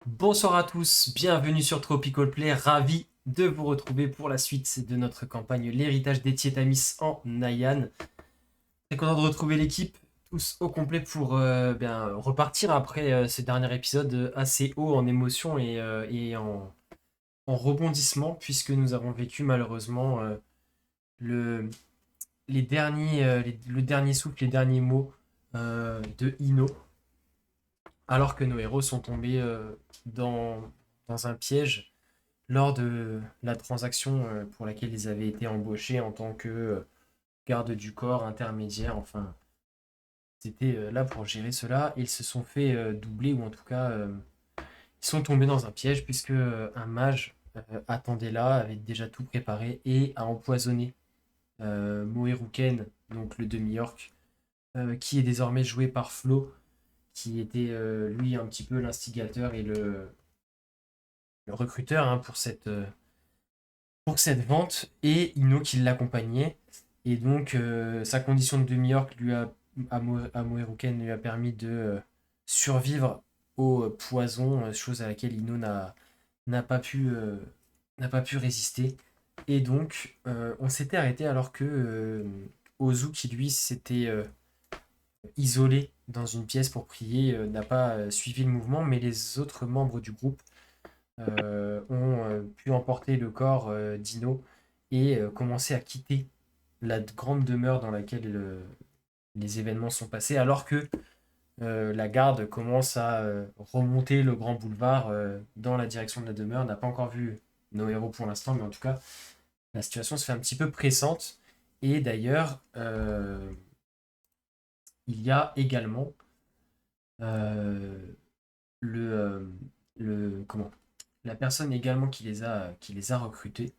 Bonsoir à tous, bienvenue sur Tropical Play, ravi de vous retrouver pour la suite de notre campagne L'héritage des Tietamis en Nayan. Très content de retrouver l'équipe, tous au complet pour repartir après ce dernier épisode assez haut en émotion et en rebondissement, puisque nous avons vécu malheureusement le, le dernier souffle, les derniers mots de Ino, alors que nos héros sont tombés dans un piège lors de la transaction pour laquelle ils avaient été embauchés en tant que garde du corps intermédiaire. Enfin, c'était là pour gérer cela. Ils se sont fait doubler, ou en tout cas, ils sont tombés dans un piège, puisque un mage attendait là, avait déjà tout préparé et a empoisonné Moeruken, donc le demi-orc, qui est désormais joué par Flo, qui était lui un petit peu l'instigateur et le recruteur hein, pour cette vente, et Ino qui l'accompagnait. Et donc, sa condition de demi-orc à Moeruken lui a permis de survivre au poison, chose à laquelle Ino n'a pas n'a pas pu résister. Et donc, on s'était arrêté alors que Ozu, qui lui s'était isolé dans une pièce pour prier, n'a pas suivi le mouvement, mais les autres membres du groupe ont pu emporter le corps d'Ino et commencer à quitter la grande demeure dans laquelle les événements sont passés, alors que la garde commence à remonter le grand boulevard dans la direction de la demeure. On n'a pas encore vu nos héros pour l'instant, mais en tout cas, la situation se fait un petit peu pressante. Et d'ailleurs, il y a également euh, le, euh, comment la personne également qui les a recrutés,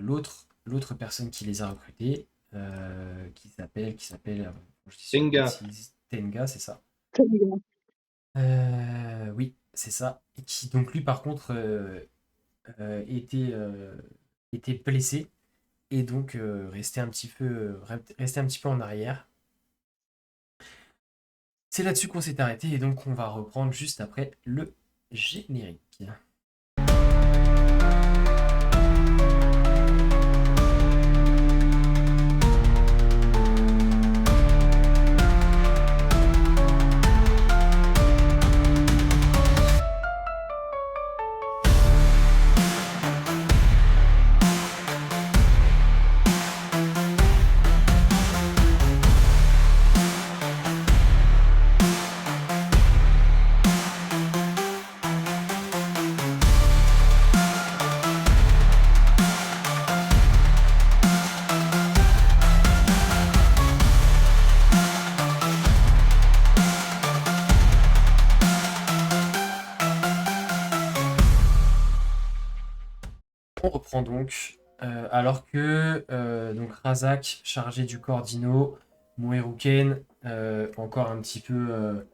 l'autre personne qui les a recrutés, je dis une Tenga. bêtise, Tenga, c'est ça. Très bien. Oui, c'est ça. Et qui donc lui par contre était blessé et donc restait un petit peu en arrière. C'est là-dessus qu'on s'est arrêté et donc on va reprendre juste après le générique. On reprend donc, alors que donc Razak, chargé du corps d'Ino, Moeruken, encore un petit peu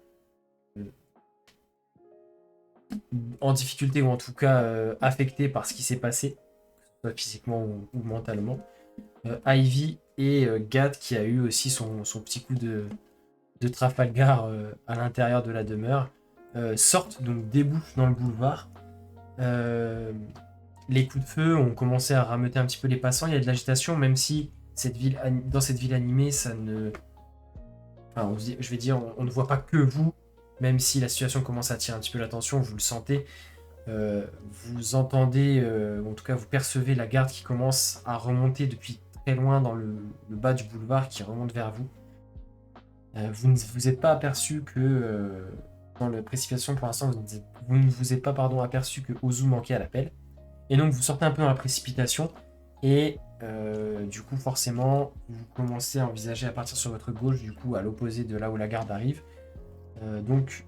en difficulté ou en tout cas affecté par ce qui s'est passé, soit physiquement ou mentalement. Ivy et Gad qui a eu aussi son petit coup de Trafalgar à l'intérieur de la demeure, sortent donc débouchent dans le boulevard. Euh, les coups de feu ont commencé à rameuter un petit peu les passants. Il y a de l'agitation, même si dans cette ville animée, ça ne. Enfin, je vais dire, on ne voit pas que vous, même si la situation commence à attirer un petit peu l'attention, vous le sentez. Vous entendez, en tout cas, vous percevez la garde qui commence à remonter depuis très loin dans le bas du boulevard, qui remonte vers vous. Vous ne vous êtes pas aperçu que, dans la précipitation, pour l'instant, vous ne vous êtes pas aperçu que Ozu manquait à l'appel. Et donc vous sortez un peu dans la précipitation et du coup forcément vous commencez à envisager à partir sur votre gauche, du coup à l'opposé de là où la garde arrive. Donc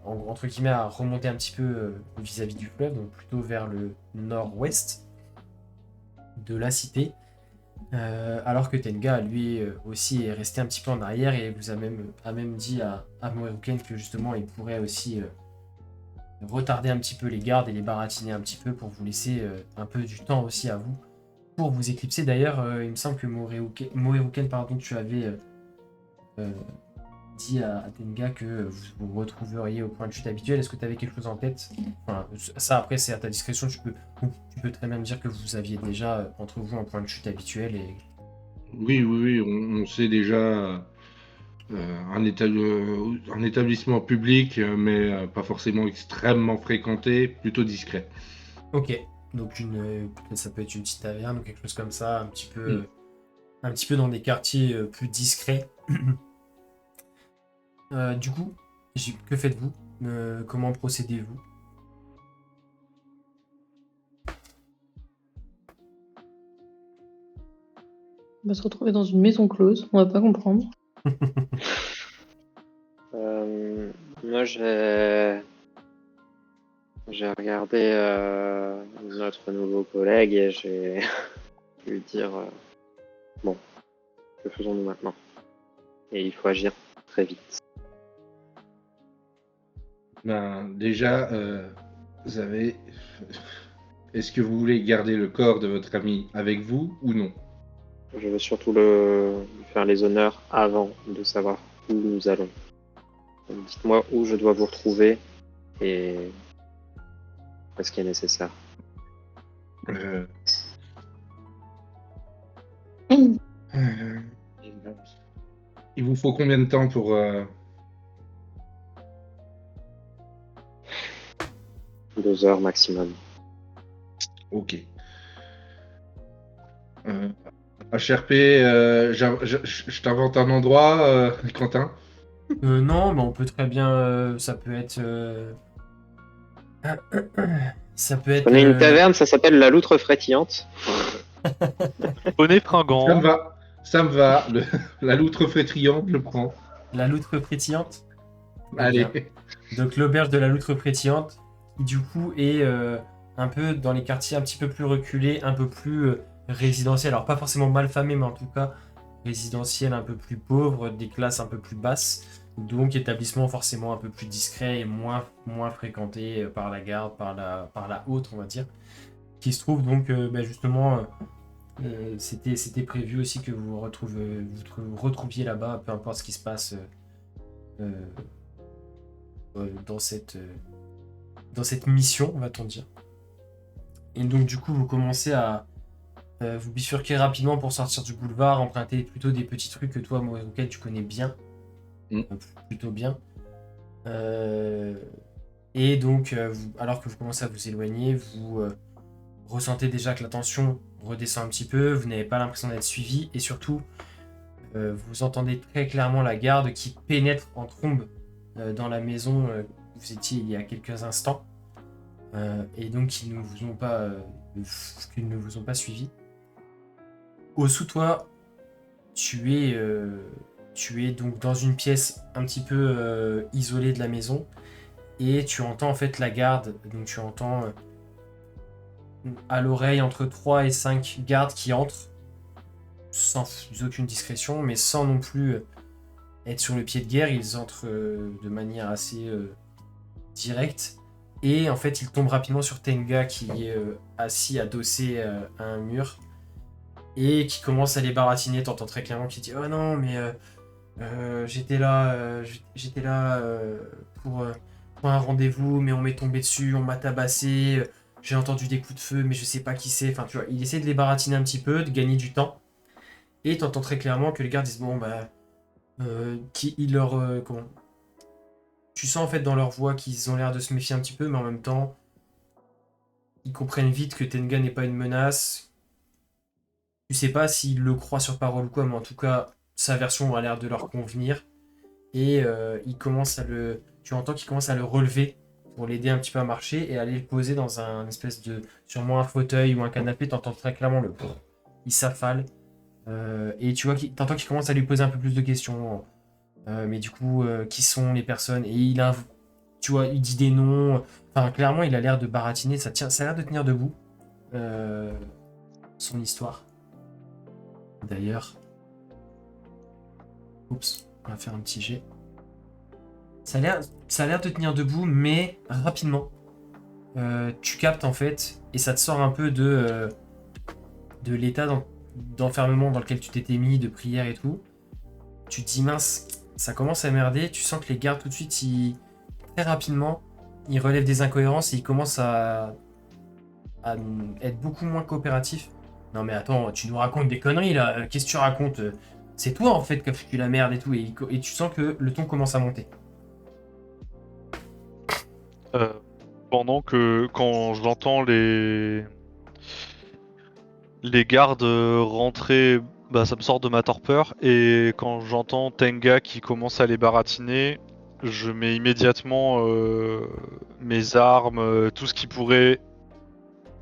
entre guillemets à remonter un petit peu vis-à-vis du fleuve, donc plutôt vers le nord-ouest de la cité. Alors que Tenga lui aussi est resté un petit peu en arrière et vous a même dit à Moeruken que justement il pourrait aussi retarder un petit peu les gardes et les baratiner un petit peu pour vous laisser un peu du temps aussi à vous pour vous éclipser. D'ailleurs, il me semble que Moeruken, pardon, tu avais dit à Tenga que vous vous retrouveriez au point de chute habituel. Est-ce que tu avais quelque chose en tête? Enfin, ça, après, c'est à ta discrétion. Tu peux très bien me dire que vous aviez déjà entre vous un point de chute habituel. Et... Oui, oui, oui, on sait déjà un établissement public, mais pas forcément extrêmement fréquenté, plutôt discret. Ok, donc ça peut être une petite taverne ou quelque chose comme ça, Hmm. un petit peu dans des quartiers plus discrets. Du coup, que faites-vous? Comment procédez-vous? On va se retrouver dans une maison close, on va pas comprendre. Moi, j'ai regardé notre nouveau collègue et j'ai lui dire bon, que faisons-nous maintenant? Et il faut agir très vite. Ben, déjà, vous avez. Est-ce que vous voulez garder le corps de votre ami avec vous ou non? Je veux surtout lui faire les honneurs avant de savoir où nous allons. Donc, dites-moi où je dois vous retrouver et ce qui est nécessaire. Euh, Mmh. euh, Il vous faut combien de temps pour... 2 heures maximum. Ok. HRP, je t'invente un endroit, Quentin. Non, mais on peut très bien. Ça peut être. Ça peut Je être. connais une taverne, ça s'appelle la Loutre Frétillante. Bonnet Ça me fringant. va. Ça me va. La loutre frétillante, je prends. La loutre pétillante. Très bien. Allez. Donc l'auberge de la loutre pétillante, qui du coup est un peu dans les quartiers un petit peu plus reculés, un peu plus résidentiels. Alors pas forcément mal famés, mais en tout cas résidentiel un peu plus pauvre, des classes un peu plus basses. Donc établissement forcément un peu plus discret et moins fréquenté par la garde, par la haute, on va dire. Qui se trouve donc justement, c'était prévu aussi que vous retrouviez là-bas, peu importe ce qui se passe euh, dans cette mission, va-t-on dire. Et donc du coup, vous commencez à vous bifurquer rapidement pour sortir du boulevard, emprunter plutôt des petits trucs que toi, auxquels tu connais bien, Mm. plutôt bien. Et donc, alors que vous commencez à vous éloigner, vous ressentez déjà que la tension redescend un petit peu, vous n'avez pas l'impression d'être suivi, et surtout, vous entendez très clairement la garde qui pénètre en trombe dans la maison où vous étiez il y a quelques instants. Et donc ils ne vous ont pas suivi. Au-sous toi, tu es donc dans une pièce un petit peu isolée de la maison et tu entends en fait la garde. Donc tu entends à l'oreille entre 3 et 5 gardes qui entrent sans aucune discrétion, mais sans non plus être sur le pied de guerre. Ils entrent de manière assez directe. Et en fait, il tombe rapidement sur Tenga qui est assis adossé à un mur et qui commence à les baratiner. T'entends très clairement qu'il dit oh non, mais j'étais là, pour un rendez-vous, mais on m'est tombé dessus, on m'a tabassé, j'ai entendu des coups de feu, mais je sais pas qui c'est. Enfin, tu vois, il essaie de les baratiner un petit peu, de gagner du temps. Et t'entends très clairement que les gars disent bon, bah, ils leur. Comment tu sens en fait dans leur voix qu'ils ont l'air de se méfier un petit peu, mais en même temps, ils comprennent vite que Tenga n'est pas une menace. Tu sais pas s'ils le croient sur parole ou quoi, mais en tout cas, sa version a l'air de leur convenir. Et tu entends qu'il commence à le relever pour l'aider un petit peu à marcher et aller le poser dans un espèce de, sûrement un fauteuil ou un canapé. T'entends très clairement il s'affale. Et tu vois, t'entends qu'il commence à lui poser un peu plus de questions. Mais du coup, qui sont les personnes? Et tu vois, il dit des noms. Enfin, clairement, il a l'air de baratiner. Ça a l'air de tenir debout. Son histoire. D'ailleurs. Oups, on va faire un petit jet. Ça a l'air de tenir debout, mais rapidement. Tu captes en fait, et ça te sort un peu de l'état d'enfermement dans lequel tu t'étais mis, de prière et tout. Tu te dis mince, ça commence à merder. Tu sens que les gardes tout de suite, très rapidement, ils relèvent des incohérences et ils commencent à être beaucoup moins coopératifs. Non mais attends, tu nous racontes des conneries là, qu'est-ce que tu racontes? C'est toi en fait qui as foutu la merde et tout, et tu sens que le ton commence à monter. Pendant que quand j'entends les gardes rentrer, bah ça me sort de ma torpeur, et quand j'entends Tenga qui commence à les baratiner, je mets immédiatement mes armes, tout ce qui pourrait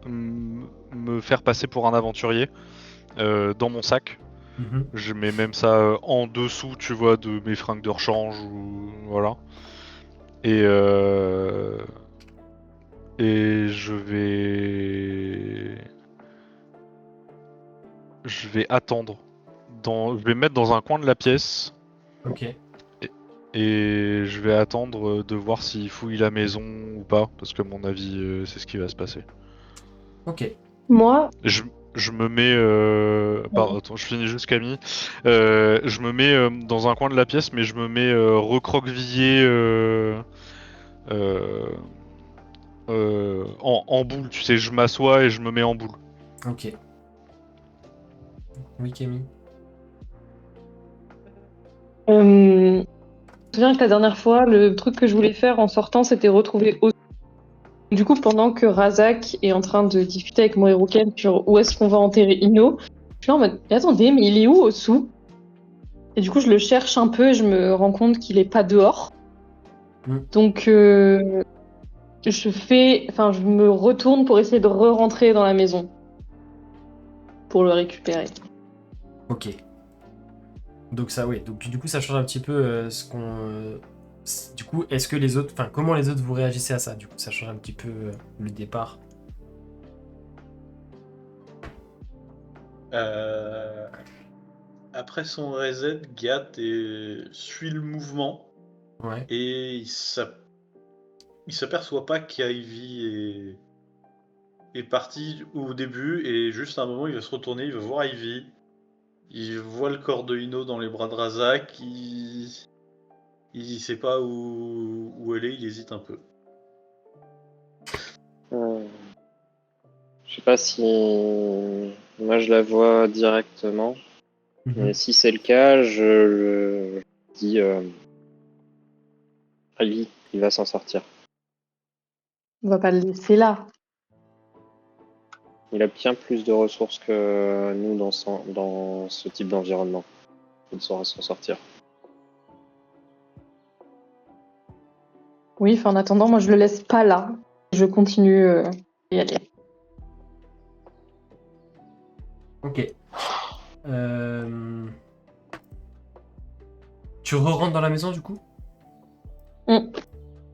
me faire passer pour un aventurier dans mon sac. Mhm. Je mets même ça en dessous, tu vois, de mes fringues de rechange ou voilà. Et je vais attendre. Je vais me mettre dans un coin de la pièce Ok, et je vais attendre de voir s'il fouille la maison ou pas, parce que à mon avis, c'est ce qui va se passer. ok. Moi, Je me mets. Pardon, attends, je finis juste Camille. Je me mets dans un coin de la pièce, mais je me mets recroquevillé euh, en boule. Tu sais, je m'assois et je me mets en boule. Ok. Oui, Camille. je me souviens que la dernière fois, le truc que je voulais faire en sortant, c'était retrouver Ozu. Du coup, pendant que Razak est en train de discuter avec Moeruken sur où est-ce qu'on va enterrer Ino, je suis là en mode, mais attendez, mais il est où Ozu? Et du coup, je le cherche un peu et je me rends compte qu'il est pas dehors. Mm. Donc, je me retourne pour essayer de re-rentrer dans la maison pour le récupérer. Ok. Donc ça, oui. Donc du coup, ça change un petit peu ce qu'on. Du coup, est-ce que les autres, enfin, comment les autres vous réagissez à ça? Du coup, ça change un petit peu le départ. Euh, Après son reset, suit le mouvement Ouais. et il s'aperçoit pas qu'Ivy est parti au début et juste à un moment il va se retourner, il va voir Ivy, il voit le corps de Ino dans les bras de Razak, il sait pas où elle est, il hésite un peu. Je sais pas si moi je la vois directement, mais Mhm. si c'est le cas, je dis Ali, il va s'en sortir. On va pas le laisser là. Il a bien plus de ressources que nous dans ce type d'environnement. Il saura s'en sortir. Oui, en attendant, moi je le laisse pas là. Je continue à y aller. Ok. Tu re-rentres dans la maison du coup?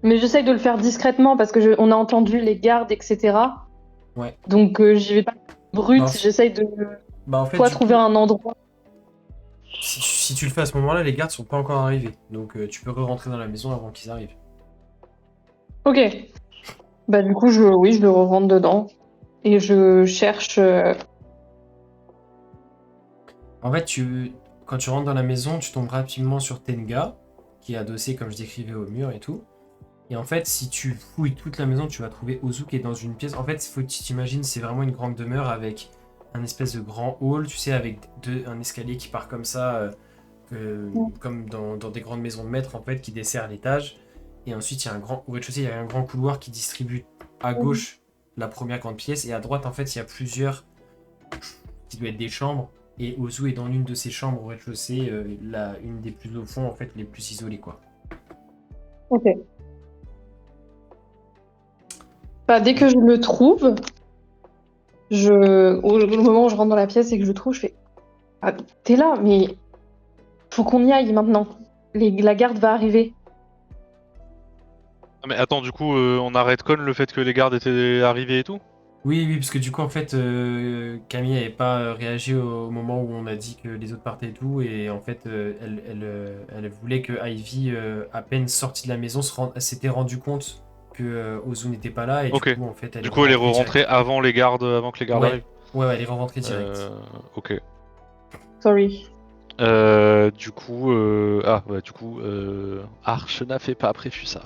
Mais j'essaye de le faire discrètement parce que on a entendu les gardes, etc. Ouais. Donc j'y vais pas brut. Bah, J'essaye de Bah en fait, soit du trouver coup, un endroit. si tu le fais à ce moment-là, les gardes sont pas encore arrivés. Donc tu peux re-rentrer dans la maison avant qu'ils arrivent. Ok. Bah du coup, je le rentre dedans et je cherche. En fait, quand tu rentres dans la maison, tu tombes rapidement sur Tenga, qui est adossé, comme je décrivais, au mur et tout. Et en fait, si tu fouilles toute la maison, tu vas trouver Ozu qui est dans une pièce. En fait, faut que tu t'imagines, c'est vraiment une grande demeure avec un espèce de grand hall, tu sais, avec un escalier qui part comme ça, comme dans des grandes maisons de maître, en fait, qui dessert l'étage. Et ensuite, au rez-de-chaussée, il y a un grand couloir qui distribue à gauche la première grande pièce. Et à droite, en fait, il y a plusieurs qui doivent être des chambres. Et Ozu est dans l'une de ces chambres au rez-de-chaussée, une des plus au fond, en fait, les plus isolées, quoi. Ok. Bah, dès que je le trouve, au moment où je rentre dans la pièce et que je le trouve, je fais ah, t'es là, mais faut qu'on y aille maintenant. La garde va arriver. Ah, mais attends, du coup, on arrête con le fait que les gardes étaient arrivés et tout? Oui, oui, parce que du coup, en fait, Camille n'avait pas réagi au moment où on a dit que les autres partaient et tout, et en fait, elle voulait que Ivy, à peine sortie de la maison, s'était rendu compte que Ozu n'était pas là, et du Ok. coup, en fait, elle est Du coup, elle est rentrée re-rentrée direct. avant que les gardes Ouais, arrivent. ouais, elle est rentrée direct. Ok. Sorry. Arche n'a fait pas prévu ça.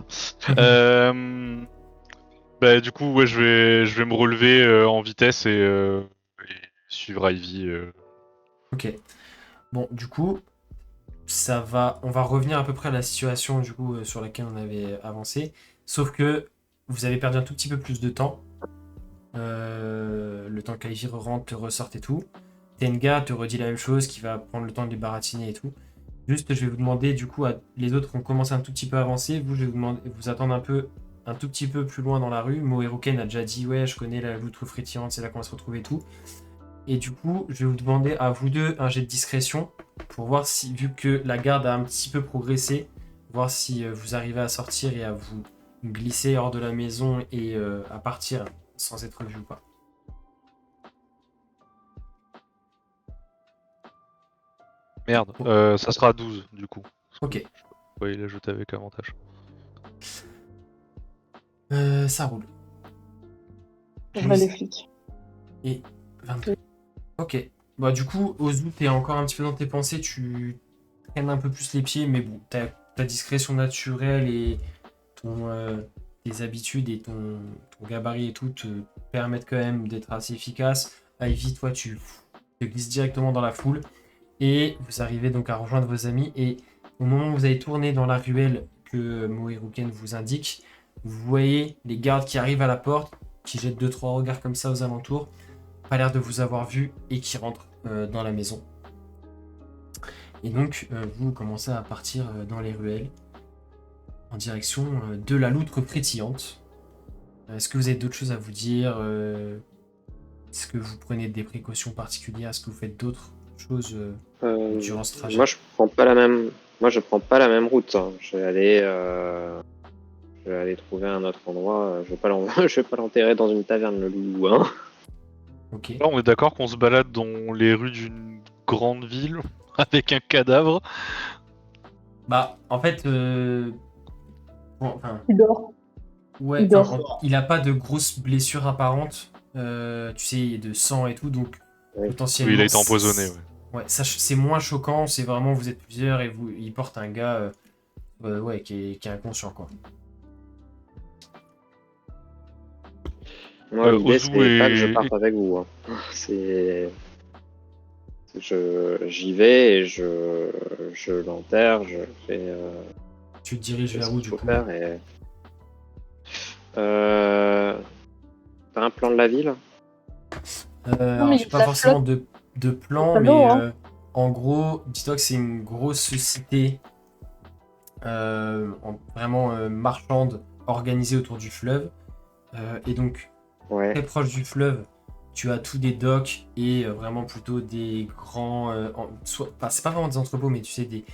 Du coup, ouais, je vais me relever en vitesse et suivre Ivy. Ok. Bon, du coup, on va revenir à peu près à la situation du coup sur laquelle on avait avancé. Sauf que vous avez perdu un tout petit peu plus de temps. Le temps qu'Ivy rentre, te ressorte et tout. Tenga te redit la même chose, qui va prendre le temps de les baratiner et tout. Juste, je vais vous demander, du coup, les autres ont commencé un tout petit peu à avancer. Vous, je vais vous demander, vous attendre un tout petit peu plus loin dans la rue. Moeruken a déjà dit, ouais, je connais la loutre frétillante, c'est là qu'on va se retrouver et tout. Et du coup, je vais vous demander à vous deux un jet de discrétion pour voir si, vu que la garde a un petit peu progressé, voir si vous arrivez à sortir et à vous glisser hors de la maison et à partir sans être vu ou pas. Merde, ça sera 12 du coup. Ok, Ouais, il a jeté avec avantage. ça roule. Je vais les flics. Et 22. Ok. Bah, du coup, Ozu, t'es encore un petit peu dans tes pensées, tu traînes un peu plus les pieds, mais bon, ta discrétion naturelle et tes habitudes et ton gabarit et tout te permettent quand même d'être assez efficace. Ivy, toi, tu te glisses directement dans la foule et vous arrivez donc à rejoindre vos amis. Et au moment où vous allez tourner dans la ruelle que Moeruken vous indique, vous voyez les gardes qui arrivent à la porte, qui jettent 2-3 regards comme ça aux alentours, pas l'air de vous avoir vu et qui rentrent dans la maison. Et donc, vous commencez à partir dans les ruelles en direction de la loutre frétillante. Est-ce que vous avez d'autres choses à vous dire Est-ce que vous prenez des précautions particulières Est-ce que vous faites d'autres choses durant ce trajet? Moi, je prends pas la même. Moi, je prends pas la même route, hein. Je vais aller trouver un autre endroit. Je vais pas je vais pas l'enterrer dans une taverne, le loup, hein. Ok. Là, on est d'accord qu'on se balade dans les rues d'une grande ville avec un cadavre. Bah, en fait, enfin, Il dort. ouais, Il dort. il a pas de grosses blessures apparentes. Tu sais, il y a de sang et tout, donc Oui. potentiellement. Oui, il a été empoisonné, ouais. Ouais, ça, c'est moins choquant. C'est vraiment, vous êtes plusieurs et il porte un gars, ouais, qui est inconscient, quoi. Moi, l'idée, Ozu c'est pas que je parte avec vous, hein. J'y vais et je l'enterre, je fais Tu te diriges vers ce où, qu'il du faut coup? faire et. T'as un plan de la ville? Alors, mais j'ai il pas la forcément flotte. de plan, Pas mais d'eau, hein. en gros, dis-toi que c'est une grosse cité vraiment marchande organisée autour du fleuve. Et donc, Ouais. très proche du fleuve, tu as tous des docks et vraiment plutôt des grands. Enfin, c'est pas vraiment des entrepôts, mais tu sais, des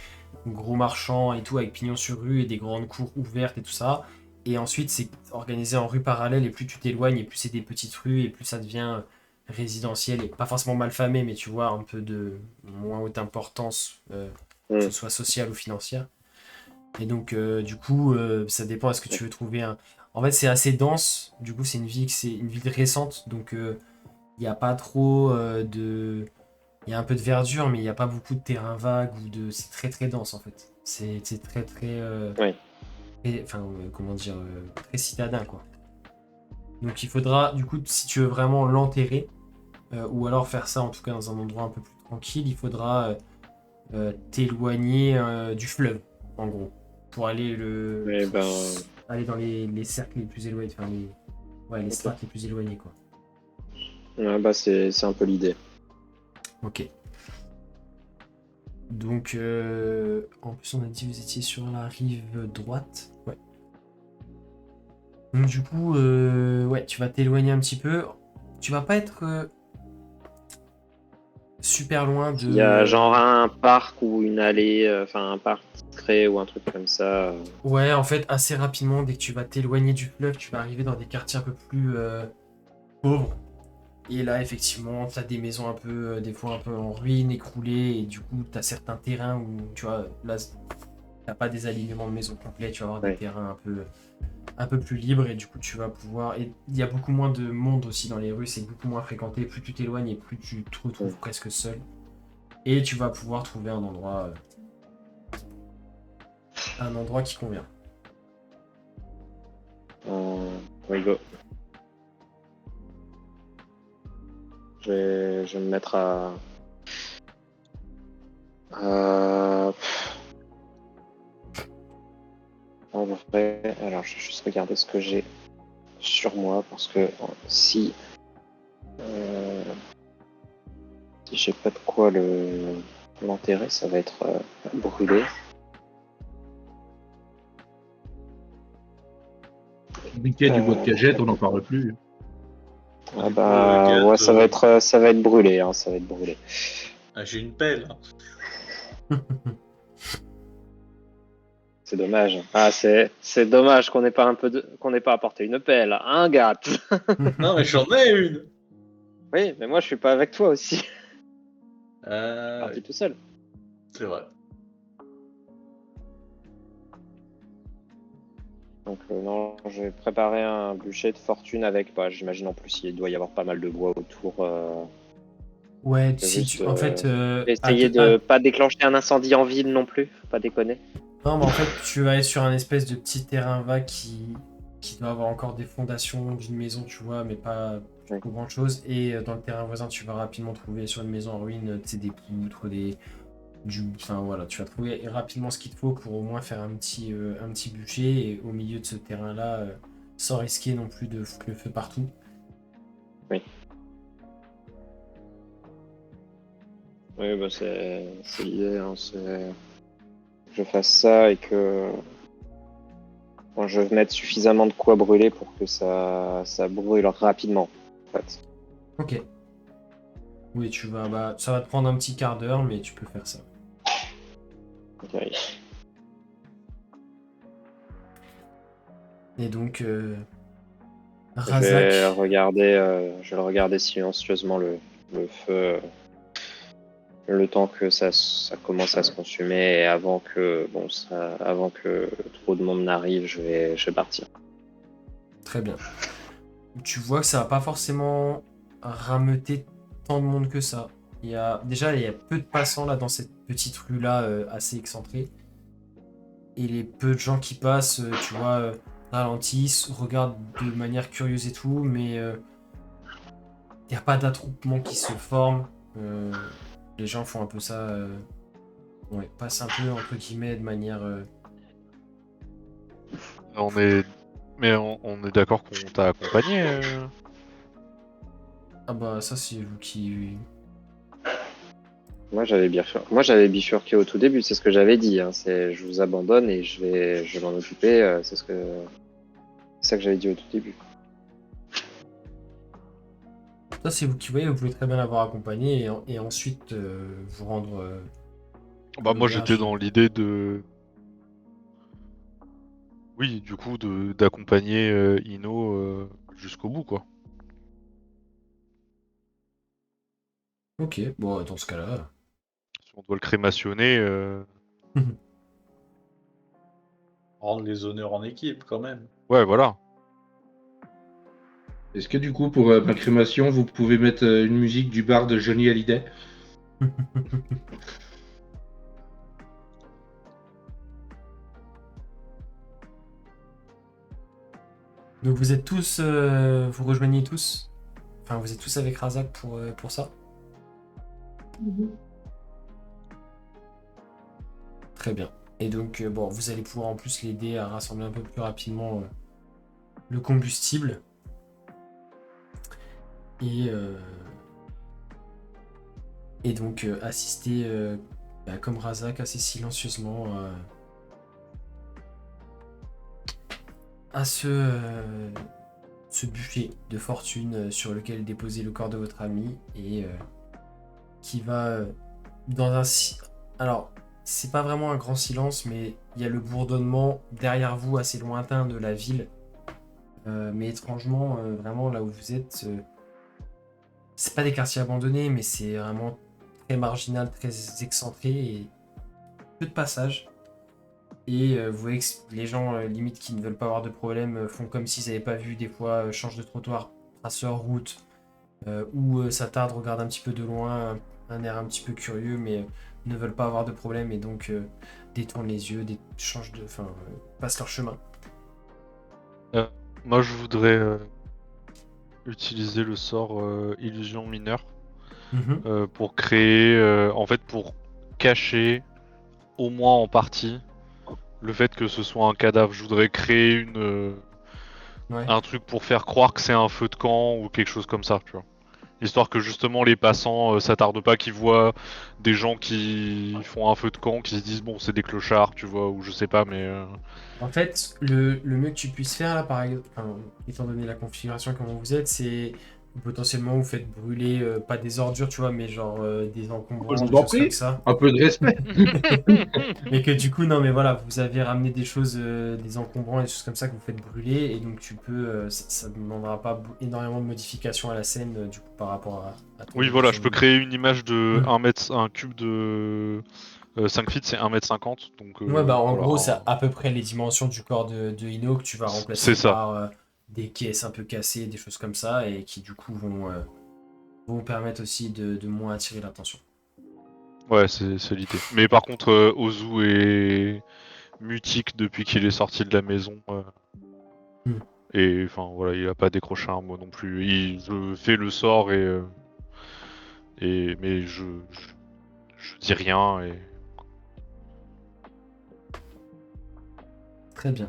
gros marchands et tout, avec pignon sur rue et des grandes cours ouvertes et tout ça. Et ensuite, c'est organisé en rues parallèles, et plus tu t'éloignes, et plus c'est des petites rues, et plus ça devient résidentiel, et pas forcément mal famé, mais tu vois, un peu de moins haute importance, que ce soit sociale ou financière. Et donc, du coup, ça dépend, est-ce que tu veux trouver un. En fait, c'est assez dense, du coup, c'est une ville récente, donc il n'y a pas trop de. Il y a un peu de verdure, mais il n'y a pas beaucoup de terrain vague ou de. C'est très très dense en fait. C'est très très. Ouais. Enfin, comment dire, très citadin quoi. Donc il faudra, du coup, si tu veux vraiment l'enterrer, ou alors faire ça en tout cas dans un endroit un peu plus tranquille, il faudra t'éloigner du fleuve, en gros, pour aller Mais ben. aller dans les cercles les plus éloignés, enfin les Ok. strates les plus éloignées quoi. Ouais, bah, c'est un peu l'idée. Ok. Donc, en plus, on a dit que vous étiez sur la rive droite. Ouais. Donc, du coup, ouais, tu vas t'éloigner un petit peu. Tu vas pas être super loin de. Il y a genre un parc ou une allée, enfin un parc discret ou un truc comme ça. Ouais, en fait, assez rapidement, dès que tu vas t'éloigner du fleuve, tu vas arriver dans des quartiers un peu plus pauvres. Et là, effectivement, t'as des maisons un peu, des fois un peu en ruine, écroulées, et du coup, t'as certains terrains où, tu vois, là, t'as pas des alignements de maisons complets, tu vas avoir des Ouais. terrains un peu plus libres, et du coup, tu vas pouvoir. Et il y a beaucoup moins de monde aussi dans les rues, c'est beaucoup moins fréquenté. Plus tu t'éloignes et plus tu te retrouves presque seul. Et tu vas pouvoir trouver un endroit qui convient. Oui, go. Je vais me mettre à... En vrai, alors je vais juste regarder ce que j'ai sur moi parce que si j'ai pas de quoi l'enterrer, ça va être brûlé. Le briquet du bois de cagette, on n'en parle plus. Ah bah ouais, ça va être brûlé, hein, ça va être brûlé. Ah, j'ai une pelle. C'est dommage. Ah c'est dommage qu'on n'ait pas qu'on n'ait pas apporté une pelle, hein, gars. Non, mais j'en ai une. Oui, mais moi je suis pas avec toi aussi. Je suis Euh, parti tout seul. c'est vrai. Donc non, je vais préparer un bûcher de fortune avec. Bah, j'imagine en plus il doit y avoir pas mal de bois autour. Ouais, Je vais si juste, tu. En fait, essayer de pas déclencher un incendie en ville non plus, faut pas déconner. non, mais en fait, tu vas être sur un espèce de petit terrain vague qui doit avoir encore des fondations d'une maison, tu vois, mais pas Oui. pour grand chose. Et dans le terrain voisin, tu vas rapidement trouver sur une maison en ruine, tu sais, des poutres, enfin voilà, tu vas trouver rapidement ce qu'il te faut pour au moins faire un petit bûcher et au milieu de ce terrain-là, sans risquer non plus de foutre le feu partout. Oui. Oui, bah c'est l'idée, hein, c'est que je fasse ça et que bon, je vais mettre suffisamment de quoi brûler pour que ça brûle rapidement, en fait. Ok. Oui, ça va te prendre un petit quart d'heure, mais tu peux faire ça. Ok. Et donc, Je Razak. vais regarder silencieusement le feu, le temps que ça commence à se consumer et avant que trop de monde n'arrive, je vais partir. Très bien. Tu vois que ça va pas forcément rameuter tant de monde que ça. Il y a peu de passants là dans cette petite rue là assez excentrée. Et les peu de gens qui passent, tu vois, ralentissent, regardent de manière curieuse et tout, mais il n'y a pas d'attroupement qui se forme. Les gens font un peu ça, ouais, passent un peu entre guillemets de manière. On est d'accord qu'on t'a accompagné. Ah bah ça c'est vous qui. Moi j'avais bifurqué au tout début, c'est ce que j'avais dit. Hein, c'est je vous abandonne et je vais m'en occuper. C'est ça que j'avais dit au tout début. Ça c'est vous qui voyez, vous pouvez très bien l'avoir accompagné et ensuite vous rendre. Bah moi j'étais l'auberge. dans l'idée de... Oui, du coup, d'accompagner Ino jusqu'au bout, quoi. Ok, bon dans ce cas-là. Si on doit le crémationner, Rendre les honneurs en équipe, quand même. ouais, voilà. Est-ce que du coup, pour ma crémation, vous pouvez mettre une musique du bar de Johnny Hallyday? Donc vous êtes tous, vous rejoignez tous, enfin vous êtes tous avec Razak pour ça. Très bien. Et donc bon, vous allez pouvoir en plus l'aider à rassembler un peu plus rapidement le combustible et donc assister comme Razak assez silencieusement à ce buffet de fortune sur lequel déposer le corps de votre ami et qui va dans un... Alors, c'est pas vraiment un grand silence, mais il y a le bourdonnement derrière vous assez lointain de la ville. Mais étrangement, vraiment là où vous êtes, c'est pas des quartiers abandonnés, mais c'est vraiment très marginal, très excentré et peu de passages. Et vous voyez que les gens, limite, qui ne veulent pas avoir de problème, font comme s'ils n'avaient pas vu, des fois, changent de trottoir, tracent leur route, ou s'attardent, regardent un petit peu de loin, un air un petit peu curieux, mais ne veulent pas avoir de problème et donc détournent les yeux, passent leur chemin. Moi, je voudrais utiliser le sort illusion mineure pour créer, en fait, pour cacher, au moins en partie, le fait que ce soit un cadavre. Je voudrais créer Ouais. un truc pour faire croire que c'est un feu de camp ou quelque chose comme ça, tu vois. Histoire que justement les passants s'attardent pas, qu'ils voient des gens qui font un feu de camp, qui se disent bon c'est des clochards, tu vois, ou je sais pas, mais En fait, le mieux que tu puisses faire là, par exemple, étant donné la configuration comment vous êtes, c'est potentiellement vous faites brûler pas des ordures, tu vois, mais genre des encombrants, Je des vous en choses comme prie, ça. un peu de respect. Mais que du coup, non, mais voilà, vous avez ramené des choses, des encombrants, des choses comme ça que vous faites brûler, et donc tu peux, ça ne demandera pas énormément de modifications à la scène, du coup, par rapport à ton oui voilà, je illusion. peux créer une image de Mhm. 1 mètre, un cube de 5 feet, c'est 1,50 m, donc Ouais, bah en voilà. gros, c'est à peu près les dimensions du corps de Ino que tu vas C'est remplacer ça. par des caisses un peu cassées, des choses comme ça, et qui du coup vont permettre aussi de moins attirer l'attention. Ouais, c'est l'idée. Mais par contre, Ozu est mutique depuis qu'il est sorti de la maison. Hmm. Et enfin voilà, il a pas décroché un mot non plus. Je fais le sort mais je dis rien et Très bien.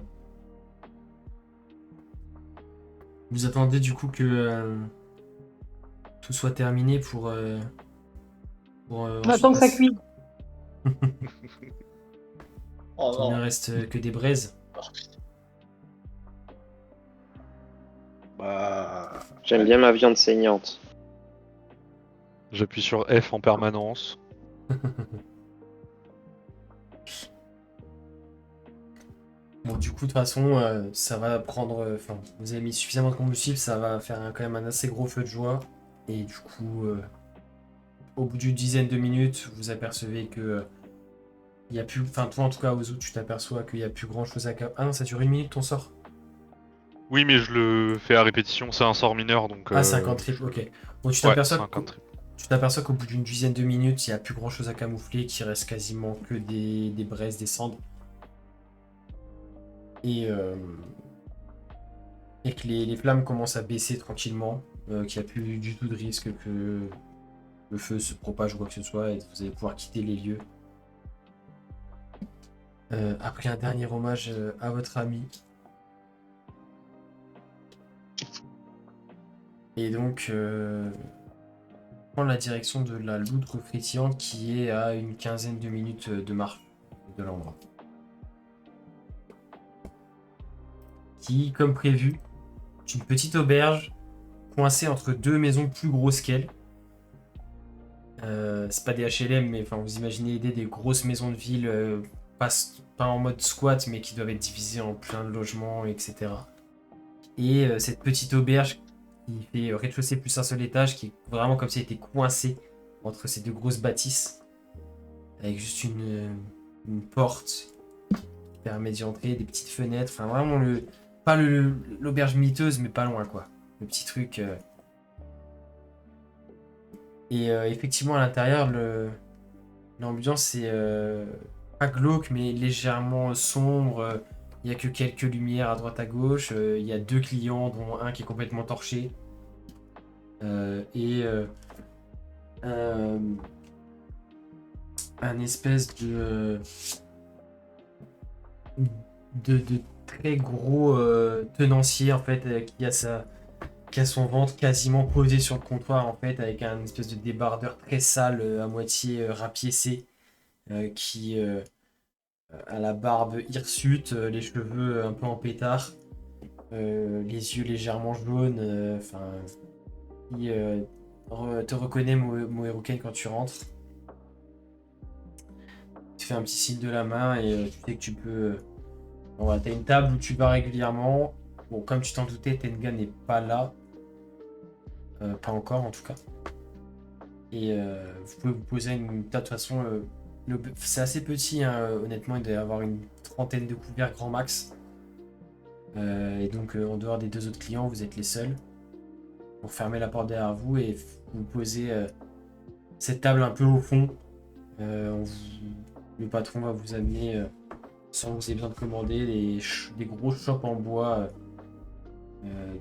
Vous attendez du coup que tout soit terminé pour J'attends que ça ensuite cuise. Oh qu'il ne non. reste que des braises. Bah, J'aime bien ma viande saignante. j'appuie sur F en permanence. Bon, du coup, de toute façon, ça va prendre. Enfin, vous avez mis suffisamment de combustible, ça va faire quand même un assez gros feu de joie. Et du coup, au bout d'une dizaine de minutes, vous apercevez que. Il y a plus. Enfin, toi en tout cas, Ozu, tu t'aperçois qu'il n'y a plus grand chose à. Ah non, ça dure 1 minute ton sort. Oui, mais je le fais à répétition, c'est un sort mineur donc. Ah, 50 triples, ok. Bon, Ouais, 50 triples. tu t'aperçois qu'au bout d'une dizaine de minutes, il n'y a plus grand chose à camoufler, qu'il reste quasiment que des braises, des cendres. Et, et que les flammes commencent à baisser tranquillement, qu'il n'y a plus du tout de risque que le feu se propage ou quoi que ce soit, et vous allez pouvoir quitter les lieux. Après un dernier hommage à votre ami. Et donc, prendre la direction de la loutre frétillante qui est à une quinzaine de minutes de marche de l'endroit. Qui, comme prévu, est une petite auberge coincée entre deux maisons plus grosses qu'elle. C'est pas des HLM, mais enfin, vous imaginez l'idée des grosses maisons de ville, pas en mode squat, mais qui doivent être divisées en plein de logements, etc. Et cette petite auberge qui fait rez-de-chaussée plus un seul étage, qui est vraiment comme si elle était coincée entre ces deux grosses bâtisses, avec juste une porte qui permet d'y entrer, des petites fenêtres, enfin vraiment pas l'auberge miteuse, mais pas loin quoi. Le petit truc. Et effectivement, à l'intérieur, l'ambiance est pas glauque, mais légèrement sombre. Il n'y a que quelques lumières à droite à gauche. Il y a 2 clients, dont un qui est complètement torché. Et un espèce de très gros tenancier, en fait, qui a son ventre quasiment posé sur le comptoir en fait avec un espèce de débardeur très sale à moitié rapiécé qui a la barbe hirsute, les cheveux un peu en pétard, les yeux légèrement jaunes, enfin qui te reconnaît Moeruken quand tu rentres. Tu fais un petit signe de la main et tu sais que tu peux voilà, t'as une table où tu vas régulièrement. Bon, comme tu t'en doutais, Tenga n'est pas là. Pas encore en tout cas. Et vous pouvez vous poser une table de toute façon. C'est assez petit, hein, honnêtement, il doit y avoir une trentaine de couverts grand max. Et donc en dehors des 2 autres clients, vous êtes les seuls. Pour fermer la porte derrière vous et vous posez cette table un peu au fond. Le patron va vous amener, sans que vous ayez besoin de commander, des gros chopes en bois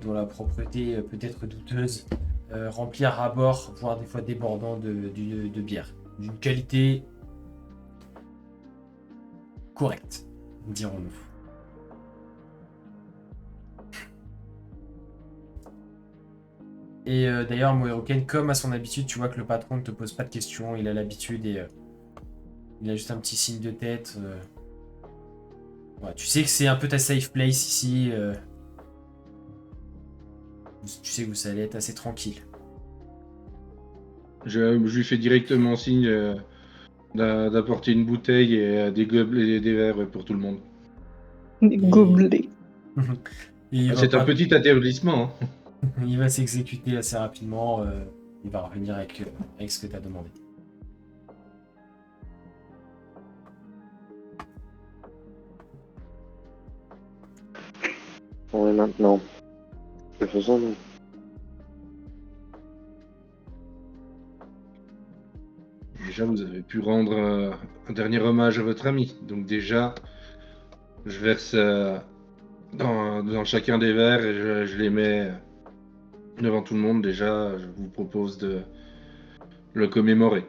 dont la propreté peut être douteuse, remplis à ras-bord, voire des fois débordant de bière. D'une qualité correcte, dirons-nous. Et d'ailleurs, Moeroken, comme à son habitude, tu vois que le patron ne te pose pas de questions, il a l'habitude et il a juste un petit signe de tête. Ouais, tu sais que c'est un peu ta safe place ici. Tu sais que vous allez être assez tranquille. Je lui fais directement signe d'apporter une bouteille et des gobelets et des verres pour tout le monde. Des gobelets. Et il va C'est un pas- petit établissement. Hein. il va s'exécuter assez rapidement. Il va revenir avec ce que tu as demandé. Bon, et maintenant, que faisons-nous? Déjà, vous avez pu rendre un dernier hommage à votre ami. Donc déjà, je verse dans chacun des verres et je les mets devant tout le monde. Déjà, je vous propose de le commémorer.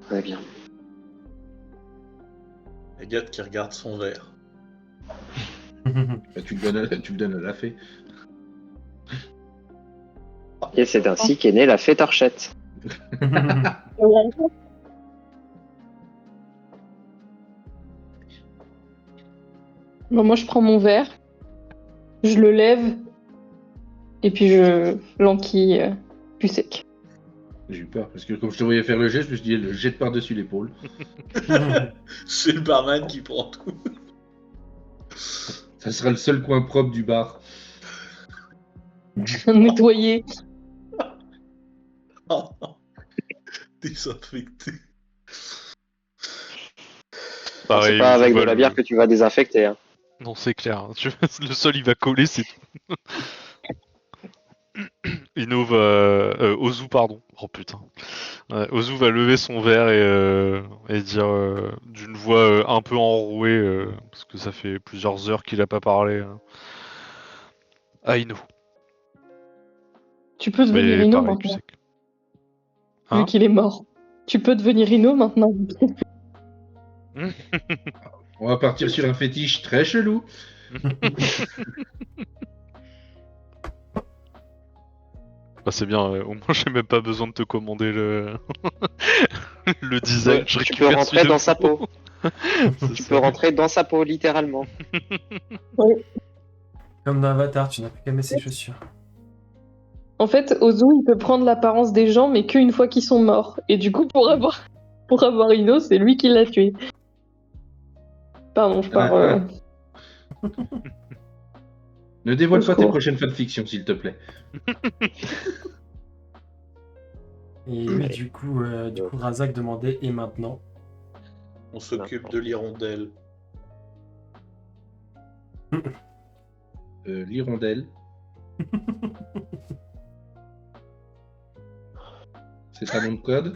Très bien. Agathe qui regarde son verre. Bah, tu le donnes à la fée. Et c'est ainsi qu'est née la fée Torchette. Bon, moi, je prends mon verre, je le lève, et puis je l'enquille plus sec. J'ai eu peur parce que comme je te voyais faire le jet, je me suis dit, le jette par-dessus l'épaule. C'est le barman qui prend tout. Ça sera le seul coin propre du bar. Nettoyer. Oh non. Désinfecté. Alors, c'est Pareil, pas Ozu avec va de la le- bière que tu vas désinfecter. Hein. Non, c'est clair. Hein. Le sol, il va coller, c'est tout. Ozu, pardon. Oh putain. Ouais, Ozu va lever son verre et dire d'une voix un peu enrouée, parce que ça fait plusieurs heures qu'il a pas parlé. Aino. Tu peux devenir Mais Ino pareil, tu maintenant, sais que. vu Hein qu'il est mort. Tu peux devenir Ino maintenant. On va partir sur un fétiche très chelou. Bah, c'est bien, au moins j'ai même pas besoin de te commander le design, je Tu peux récupère celui rentrer de dans sa Flo. peau. C'est Tu ça. peux rentrer dans sa peau, littéralement. Comme dans Avatar, tu n'as plus qu'à mettre ses chaussures. En fait, Ozu, il peut prendre l'apparence des gens, mais qu'une fois qu'ils sont morts. Et du coup, pour avoir Ino, c'est lui qui l'a tué. Pardon, je pars. Ne dévoile Au pas tes secours. prochaines fanfictions, s'il te plaît. Et oui, du coup, Razak demandait et maintenant. On s'occupe de l'hirondelle. L'hirondelle. C'est un nom de code.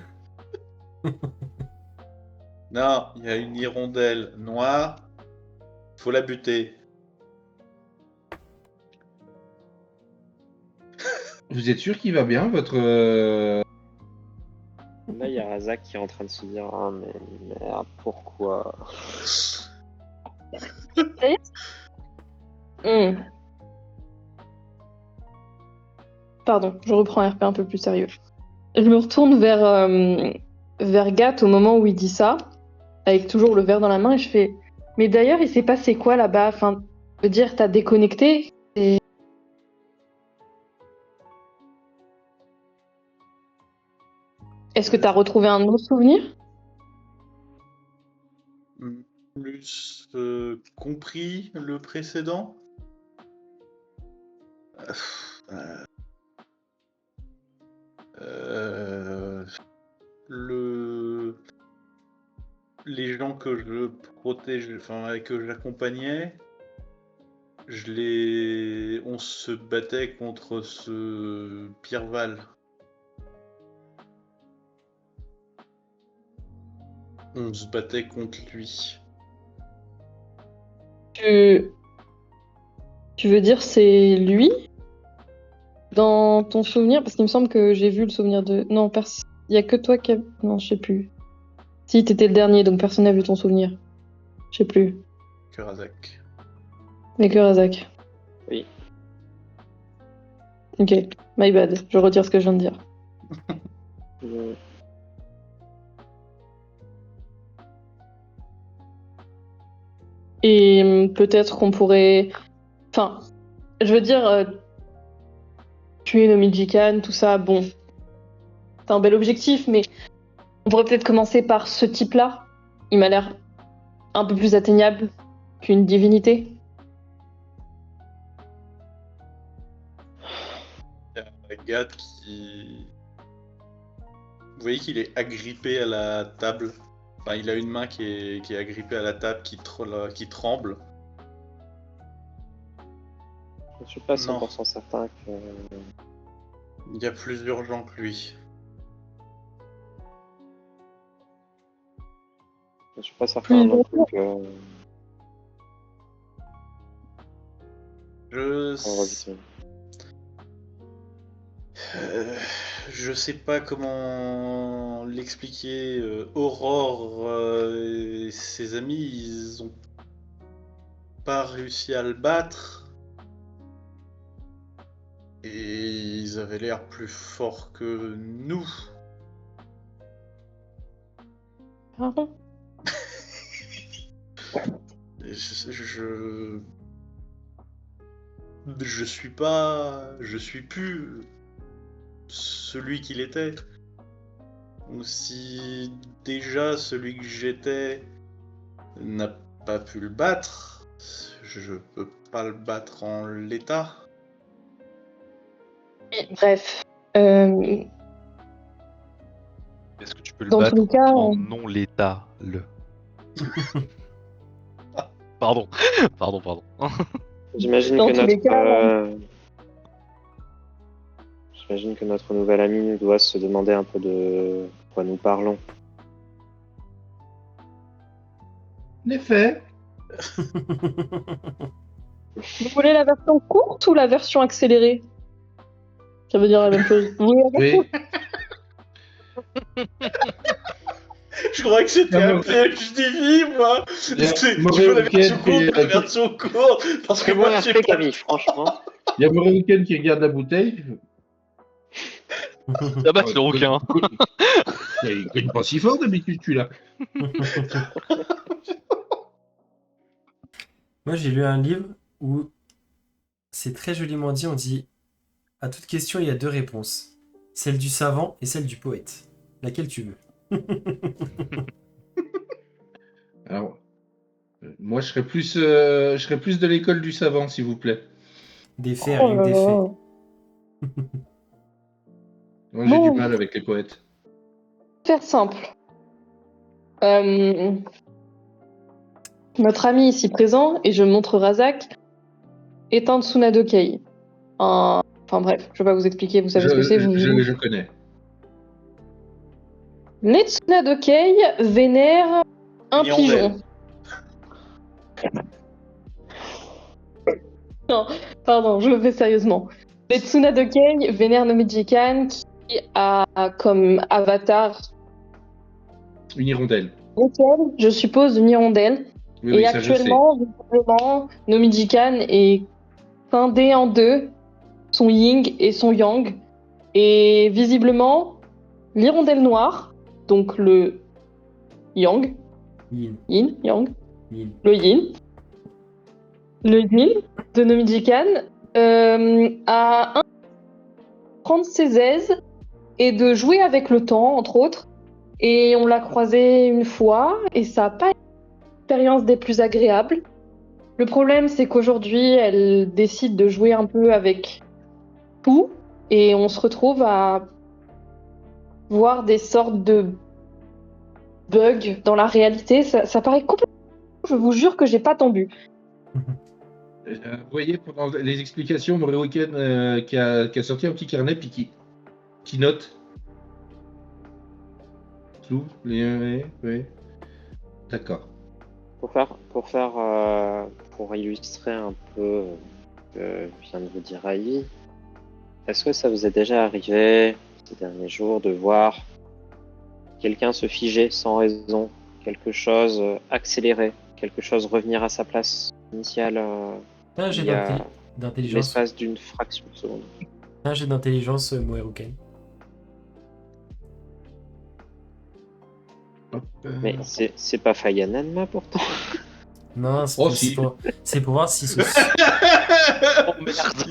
Non, il y a une hirondelle noire. Faut la buter. Vous êtes sûr qu'il va bien, votre... Là, il y a Razak qui est en train de se dire ah, mais merde, pourquoi? Hmm. Pardon, je reprends un RP un peu plus sérieux. Je me retourne vers Gat au moment où il dit ça, avec toujours le verre dans la main, et je fais mais d'ailleurs, il s'est passé quoi là-bas? Enfin, je veux dire, t'as déconnecté? Est-ce que t'as retrouvé un autre souvenir? Plus compris le précédent. Les gens que je protège, enfin que j'accompagnais, On se battait contre ce Pirval. On se battait contre lui. Tu veux dire c'est lui dans ton souvenir? Parce qu'il me semble que j'ai vu le souvenir de... Non, il y a que toi qui a... Non, je sais plus. Si, t'étais le dernier, donc personne n'a vu ton souvenir. Je sais plus. Que Razak. Mais que Razak. Oui. Ok, my bad. Je retire ce que je viens de dire. Euh, Et peut-être qu'on pourrait... Enfin, je veux dire, tuer Nomijikan, tout ça, bon, c'est un bel objectif, mais on pourrait peut-être commencer par ce type-là. Il m'a l'air un peu plus atteignable qu'une divinité. Il y a un gars qui... Vous voyez qu'il est agrippé à la table. Enfin, il a une main qui est agrippée à la table, qui tremble. Je suis pas Non. 100% certain que... Il y a plus urgent que lui. Je suis pas certain Plus non plus que... Je... On va vite. Je sais pas comment l'expliquer. Aurore et ses amis, ils ont pas réussi à le battre. Et ils avaient l'air plus forts que nous. Pardon? Je suis plus celui qu'il était. Ou si déjà celui que j'étais n'a pas pu le battre, je peux pas le battre en l'état. Bref. Est-ce que tu peux le Dans tous battre les cas, en non létat le Pardon. Pardon. J'imagine Dans que tous les cas, J'imagine que notre nouvel ami doit se demander un peu de quoi nous parlons. En effet. vous voulez la version courte ou la version accélérée? Ça veut dire la même chose. Vous voulez la version... Oui. Je crois que c'était Non, un piège divin, moi. Il y a Tu Moré veux la version Houken courte ou la qui- version courte? Parce que Très bon moi, j'ai RP, pas... Camille, franchement. Il y a Moré qui regarde la bouteille. Ah bah, c'est le requin. Il cogne pas si fort d'habitude, celui-là. Moi, j'ai lu un livre où c'est très joliment dit. On dit à toute question, il y a deux réponses. Celle du savant et celle du poète. Laquelle tu veux? Alors, moi, je serais plus de l'école du savant, s'il vous plaît. Des faits, Oh rien que là des là. faits. Moi, j'ai Bon. du mal avec les poètes. Faire simple. Notre ami ici présent, et je montre Razak, est un Tsunadokei. Enfin bref, je vais pas vous expliquer, vous savez ce que c'est. Je connais. Les Tsunadokei vénèrent un Hirondelle. pigeon. Non, pardon, je le fais sérieusement. Les Tsunadokei vénèrent Nomijikan qui a comme avatar Une hirondelle. lequel, je suppose, une hirondelle. Oui, Et oui, ça, je sais. actuellement, visiblement, Nomijikan est scindé en deux, son yin et son yang. Et visiblement, l'hirondelle noire, donc le yang, Yin, yang, yin. le yin de Nomijikan, a prendre ses aises et de jouer avec le temps, entre autres. Et on l'a croisée une fois, et ça n'a pas été l'expérience des plus agréables. Le problème, c'est qu'aujourd'hui, elle décide de jouer un peu avec tout, et on se retrouve à voir des sortes de bugs dans la réalité. Ça paraît complètement... Je vous jure que j'ai pas attendu. Vous voyez, pendant les explications, Moriroken qui a sorti un petit carnet puis qui note. Tout, oui. D'accord. Pour illustrer un peu ce que vient de vous dire Ivy, est-ce que ça vous est déjà arrivé ces derniers jours de voir quelqu'un se figer sans raison, quelque chose accélérer, quelque chose revenir à sa place initiale Fais un jet il y a d'intelligence. l'espace d'une fraction de seconde? Fais un jet d'intelligence, Moeruken. Hop, Mais c'est pas Fayananma pourtant. Non, c'est Oh, pour, si. c'est pour voir si ce... Oh merde.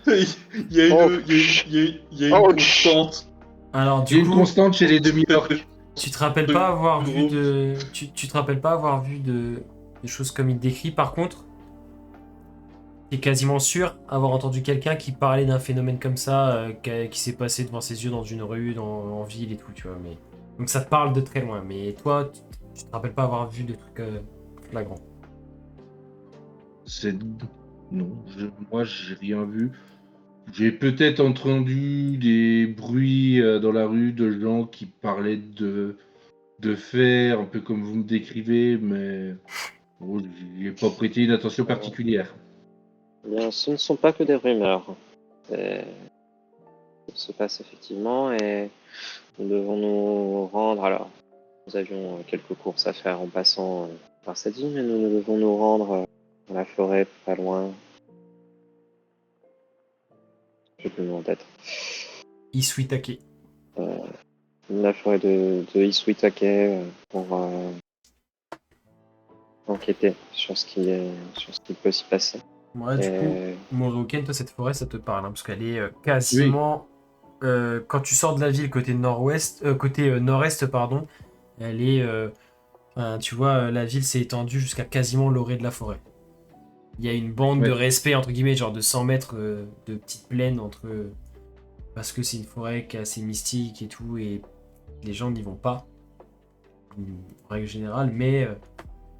Il y a une, il y a une Oh, constante. Alors Il y a du une coup, constante chez les demi-orques. tu te rappelles pas avoir vu Gros. de... Tu te rappelles pas avoir vu de choses comme il décrit. Par contre, t'es quasiment sûr avoir entendu quelqu'un qui parlait d'un phénomène comme ça, qui s'est passé devant ses yeux dans une rue, en ville et tout, tu vois. Mais... Donc ça te parle de très loin. Mais toi, tu te rappelles pas avoir vu de trucs flagrants. Non, moi j'ai rien vu. J'ai peut-être entendu des bruits dans la rue de gens qui parlaient de faire, un peu comme vous me décrivez, mais bon, j'y ai pas prêté une attention particulière. Eh bien, ce ne sont pas que des rumeurs. Ça se passe effectivement et nous devons nous rendre. Alors, nous avions quelques courses à faire en passant par cette ville, mais nous devons nous rendre dans la forêt, pas loin. J'ai plus le nom en tête. Isuitake. La forêt de Isuitake pour enquêter sur ce qui peut s'y passer. Ouais, du coup, Et Moeruken, toi, cette forêt, ça te parle, hein, parce qu'elle est quasiment... quand tu sors de la ville côté nord-ouest, côté nord-est, pardon, elle est... tu vois, la ville s'est étendue jusqu'à quasiment l'orée de la forêt. Il y a une bande Ouais. de respect, entre guillemets, genre de 100 mètres de petite plaine entre... parce que c'est une forêt qui est assez mystique et tout, et les gens n'y vont pas, en règle générale, mais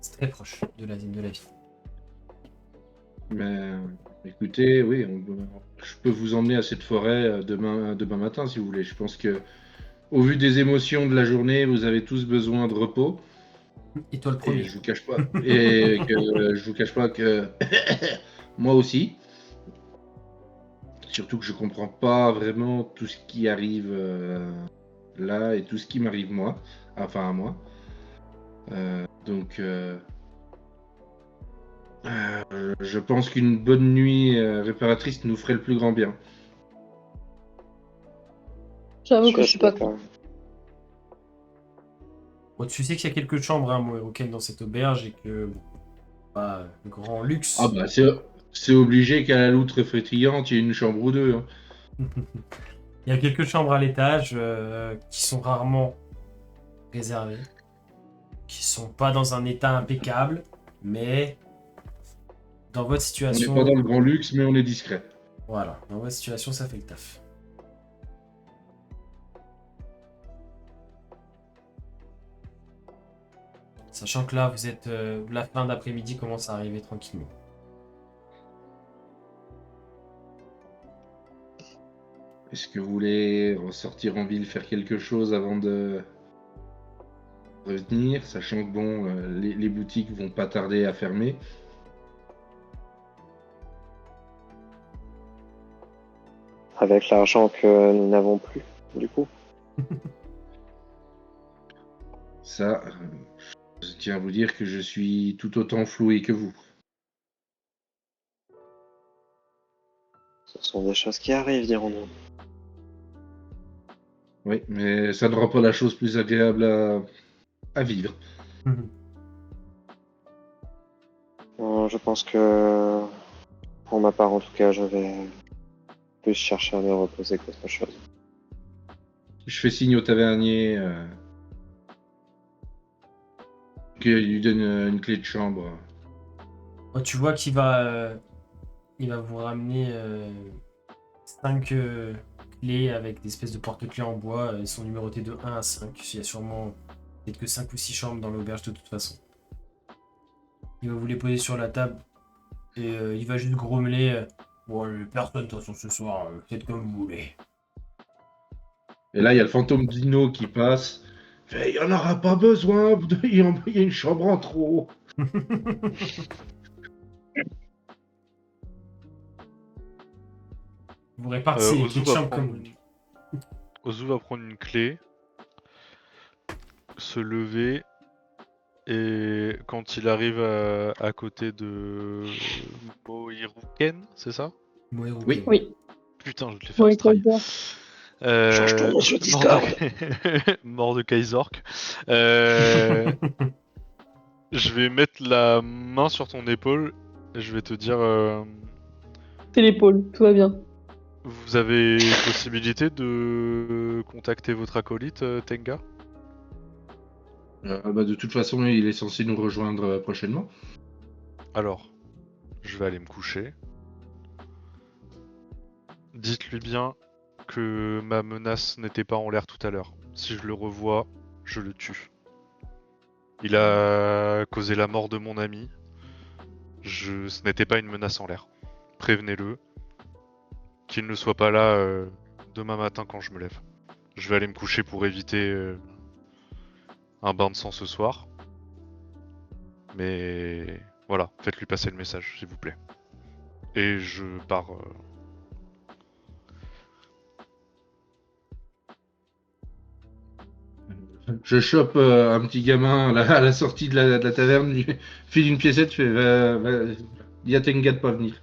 c'est très proche de la ville. Mais écoutez, oui, je peux vous emmener à cette forêt demain matin si vous voulez. Je pense que, au vu des émotions de la journée, vous avez tous besoin de repos. Et toi le Et premier. je vous cache pas. Et que je vous cache pas que moi aussi. Surtout que je comprends pas vraiment tout ce qui arrive là et tout ce qui m'arrive moi. Enfin à moi. Donc je pense qu'une bonne nuit réparatrice nous ferait le plus grand bien. J'avoue que je suis pas d'accord. Bon, tu sais qu'il y a quelques chambres, hein, Moeruken, dans cette auberge, et que... pas grand luxe. Ah bah c'est obligé qu'à la loutre frétillante, il y ait une chambre ou deux. Hein. Il y a quelques chambres à l'étage qui sont rarement réservées, qui sont pas dans un état impeccable, mais dans votre On n'est situation, pas dans le grand luxe, mais on est discret. voilà, dans votre situation, ça fait le taf. Sachant que là, vous êtes la fin d'après-midi commence à arriver tranquillement. Est-ce que vous voulez ressortir en ville, faire quelque chose avant de revenir, sachant que bon, les boutiques vont pas tarder à fermer. Avec l'argent que nous n'avons plus, du coup. Ça, je tiens à vous dire que je suis tout autant floué que vous. Ce sont des choses qui arrivent, dirons-nous. Oui, mais ça ne rend pas la chose plus agréable à vivre. Je pense que, pour ma part en tout cas, je vais plus chercher à me reposer qu'autre chose. Je fais signe au tavernier qu'il lui donne une clé de chambre. Oh, tu vois qu'il va, il va vous ramener 5 clés avec des espèces de porte-clés en bois. Elles sont numérotées de 1 à 5. Il y a sûrement peut-être que 5 ou 6 chambres dans l'auberge de toute façon. Il va vous les poser sur la table. Et il va juste grommeler. Bon, personne, de toute façon, ce soir, faites comme vous voulez. Et là, il y a le fantôme Dino qui passe. Fait, il n'y en aura pas besoin, il y a une chambre en trop. Vous répartissez les Ozu petites va chambres prendre comme vous. Ozu va prendre une clé, se lever, et quand il arrive à côté de Mohiruken, c'est ça? Oui. Oui. Putain, je vais te le faire Oui, trahi. Change ton nom sur Mort de... mort de Kaizork. Je vais mettre la main sur ton épaule et je vais te dire C'est l'épaule, tout va bien. vous avez possibilité de contacter votre acolyte, Tenga? De toute façon, il est censé nous rejoindre prochainement. Alors, je vais aller me coucher. Dites-lui bien que ma menace n'était pas en l'air tout à l'heure. Si je le revois, je le tue. Il a causé la mort de mon ami. Ce n'était pas une menace en l'air. Prévenez-le. Qu'il ne soit pas là demain matin quand je me lève. Je vais aller me coucher pour éviter un bain de sang ce soir. Mais voilà, faites-lui passer le message, s'il vous plaît. Et je pars. Je chope un petit gamin à la sortie de la taverne, lui file une piécette, je fais dis à Tenga de pas venir.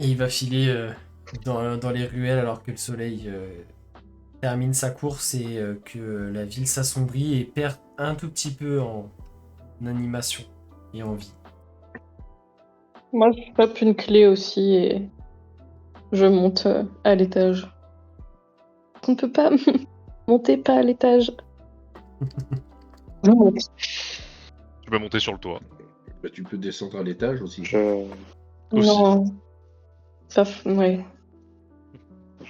Et il va filer dans les ruelles alors que le soleil termine sa course et que la ville s'assombrit et perd un tout petit peu en animation et en vie. Moi, je chope une clé aussi et je monte à l'étage. On ne peut pas monter pas à l'étage. Je monte. Je vais monter sur le toit. Bah, tu peux descendre à l'étage aussi. Aussi. Non. Ouais.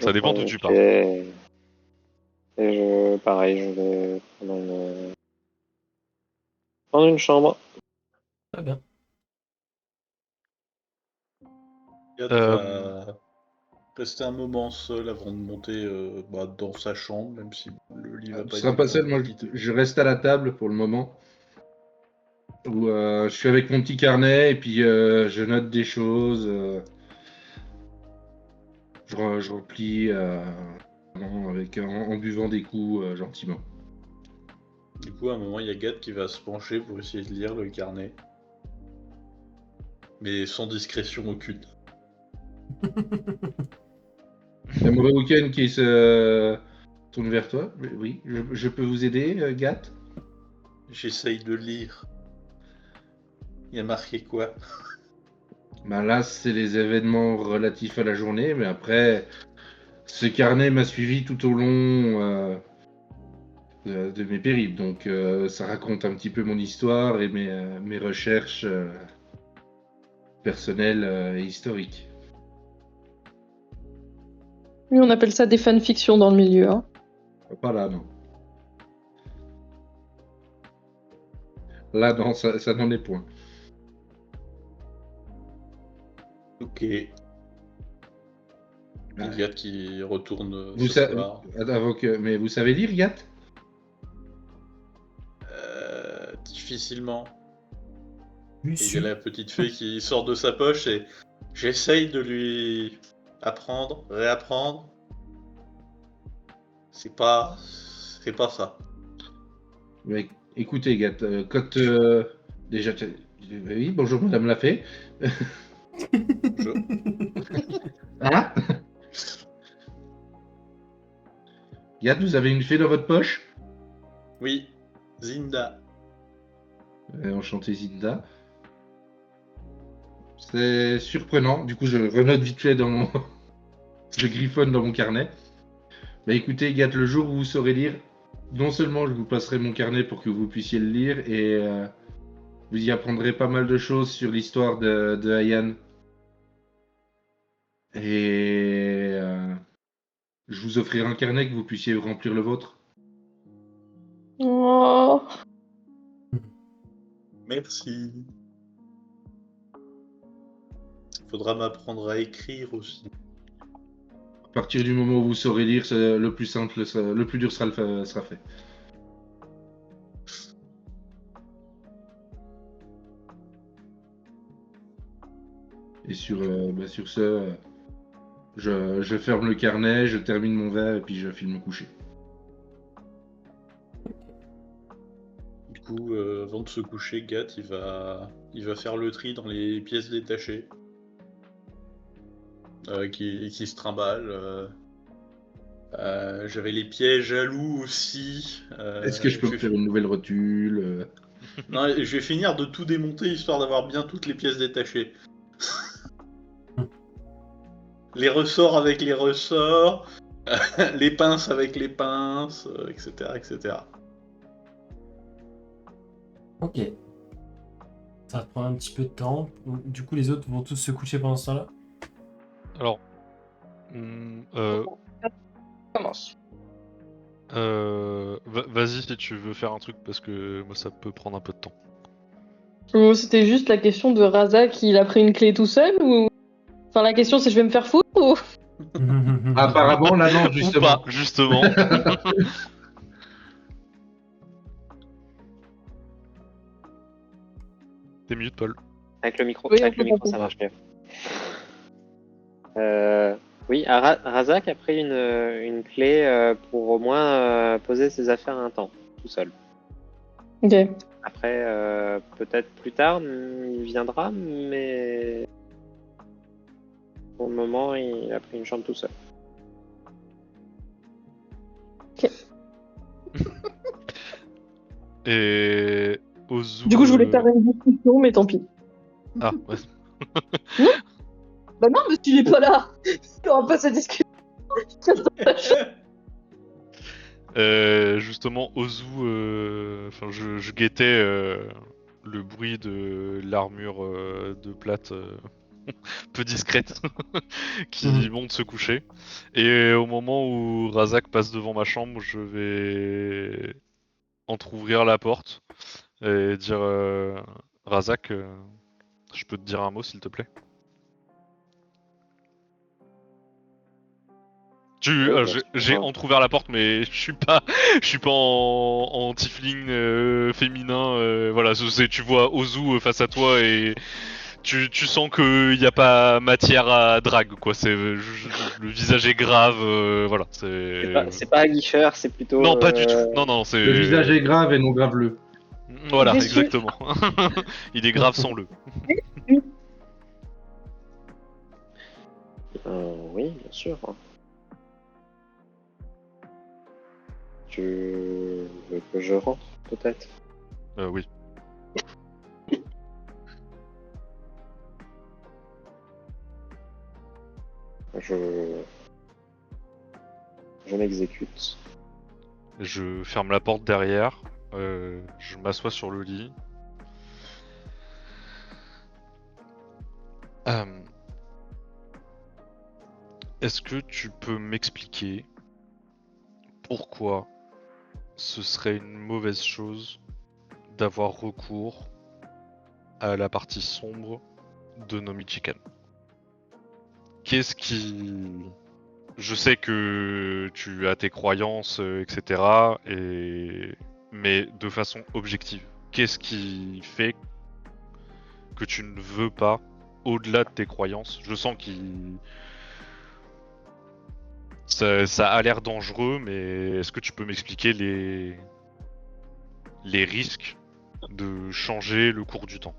Ça dépend d'où tu pars. Et pareil, je vais prendre une chambre. Très bien. Yad va rester un moment seul avant de monter dans sa chambre, même si le lit va Ce pas sera être pas seul, moi extrêmement je reste à la table pour le moment. Où je suis avec mon petit carnet et puis je note des choses. Je remplis en buvant des coups gentiment. Du coup, à un moment, il y a Gad qui va se pencher pour essayer de lire le carnet. Mais sans discrétion aucune. Il y a Mauvais Week-end qui se tourne vers toi. Oui, je peux vous aider, Gat? J'essaye de lire. Il y a marqué quoi? Ben là, c'est les événements relatifs à la journée, mais après, ce carnet m'a suivi tout au long de mes périples. Donc, ça raconte un petit peu mon histoire et mes recherches personnelles et historiques. Oui, on appelle ça des fanfictions dans le milieu. Hein. Pas là, non. Là, non, ça n'en est point. Ok. Gad qui retourne Vous s'asseoir. Mais vous savez lire, Gat? Difficilement. Oui, Et il y si. a la petite fée qui sort de sa poche et j'essaye de lui apprendre, réapprendre. C'est pas ça. Mais écoutez, Gat, quand déjà, oui, bonjour Madame la Fée. Hein? Gat, vous avez une fée dans votre poche? Oui, Zinda. Enchanté Zinda. C'est surprenant. Du coup, je renote vite fait dans mon. Je griffonne dans mon carnet. Bah écoutez, Gat, le jour où vous saurez lire, non seulement je vous passerai mon carnet pour que vous puissiez le lire, et vous y apprendrez pas mal de choses sur l'histoire de Hayan. Et je vous offrirai un carnet que vous puissiez remplir le vôtre. Oh. Merci. Faudra m'apprendre à écrire aussi. À partir du moment où vous saurez lire, le plus simple, le plus dur sera fait. Et sur ce, je ferme le carnet, je termine mon verre et puis je file me coucher. Du coup, avant de se coucher, Gat, il va faire le tri dans les pièces détachées qui se trimballent. J'avais les pièges à loup aussi. Est-ce que je peux me faire une nouvelle rotule Non, je vais finir de tout démonter histoire d'avoir bien toutes les pièces détachées. Les ressorts avec les ressorts, les pinces avec les pinces, etc., etc. Ok. Ça va te prendre un petit peu de temps. Du coup, les autres vont tous se coucher pendant ce temps-là. Alors, Commence. vas-y si tu veux faire un truc parce que moi ça peut prendre un peu de temps. C'était juste la question de Razak, il a pris une clé tout seul ou... Enfin, la question c'est je vais me faire foutre ou... Apparemment, là non, Ou justement. pas, justement. T'es mute, Paul. Avec le micro, Oui, avec le on micro comprend. ça marche mieux. Oui, Razak a pris une clé pour au moins poser ses affaires un temps, tout seul. Ok. Après, peut-être plus tard, il viendra, mais pour le moment, il a pris une chambre tout seul. Et Ozu. Du coup, je voulais faire une discussion, mais tant pis. Ah, ouais. Bah non, mais s'il est pas là, il y aura pas cette discussion. Justement, Ozu, enfin, je guettais le bruit de l'armure de plate peu discrète qui monte se coucher. Et au moment où Razak passe devant ma chambre, je vais entrouvrir la porte et dire Razak, je peux te dire un mot s'il te plaît? J'ai entrouvert la porte, mais je suis pas en tiefling féminin. Voilà, tu vois Ozu face à toi et tu sens qu'il n'y a pas matière à drague, quoi. Le visage est grave, voilà. C'est pas aguicheur, c'est plutôt. Non, pas du tout. Non, c'est. Le visage est grave et non graveleux. Voilà, Déçu. exactement. Il est grave sans le. Oui, bien sûr. Tu veux que je rentre, peut-être? Oui. Je m'exécute. Je ferme la porte derrière. Je m'assois sur le lit. Est-ce que tu peux m'expliquer pourquoi ce serait une mauvaise chose d'avoir recours à la partie sombre de Nomichikan? Qu'est-ce qui... Je sais que tu as tes croyances, etc. Mais de façon objective, qu'est-ce qui fait que tu ne veux pas, au-delà de tes croyances? Je sens qu'il... Ça a l'air dangereux, mais est-ce que tu peux m'expliquer les risques de changer le cours du temps?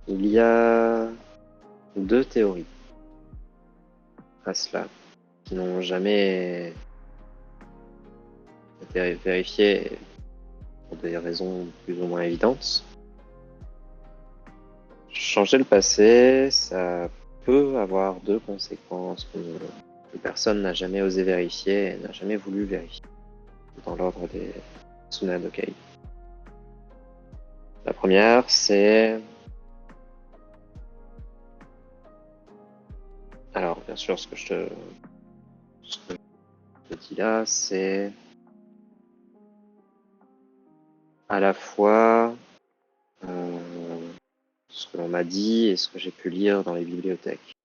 Il y a deux théories à cela qui n'ont jamais été vérifiées pour des raisons plus ou moins évidentes. Changer le passé, ça peut avoir deux conséquences que personne n'a jamais osé vérifier et n'a jamais voulu vérifier dans l'ordre des Tsunadokai. La première, c'est... Alors, bien sûr, ce que je te qu'il a, c'est à la fois ce que l'on m'a dit et ce que j'ai pu lire dans les bibliothèques.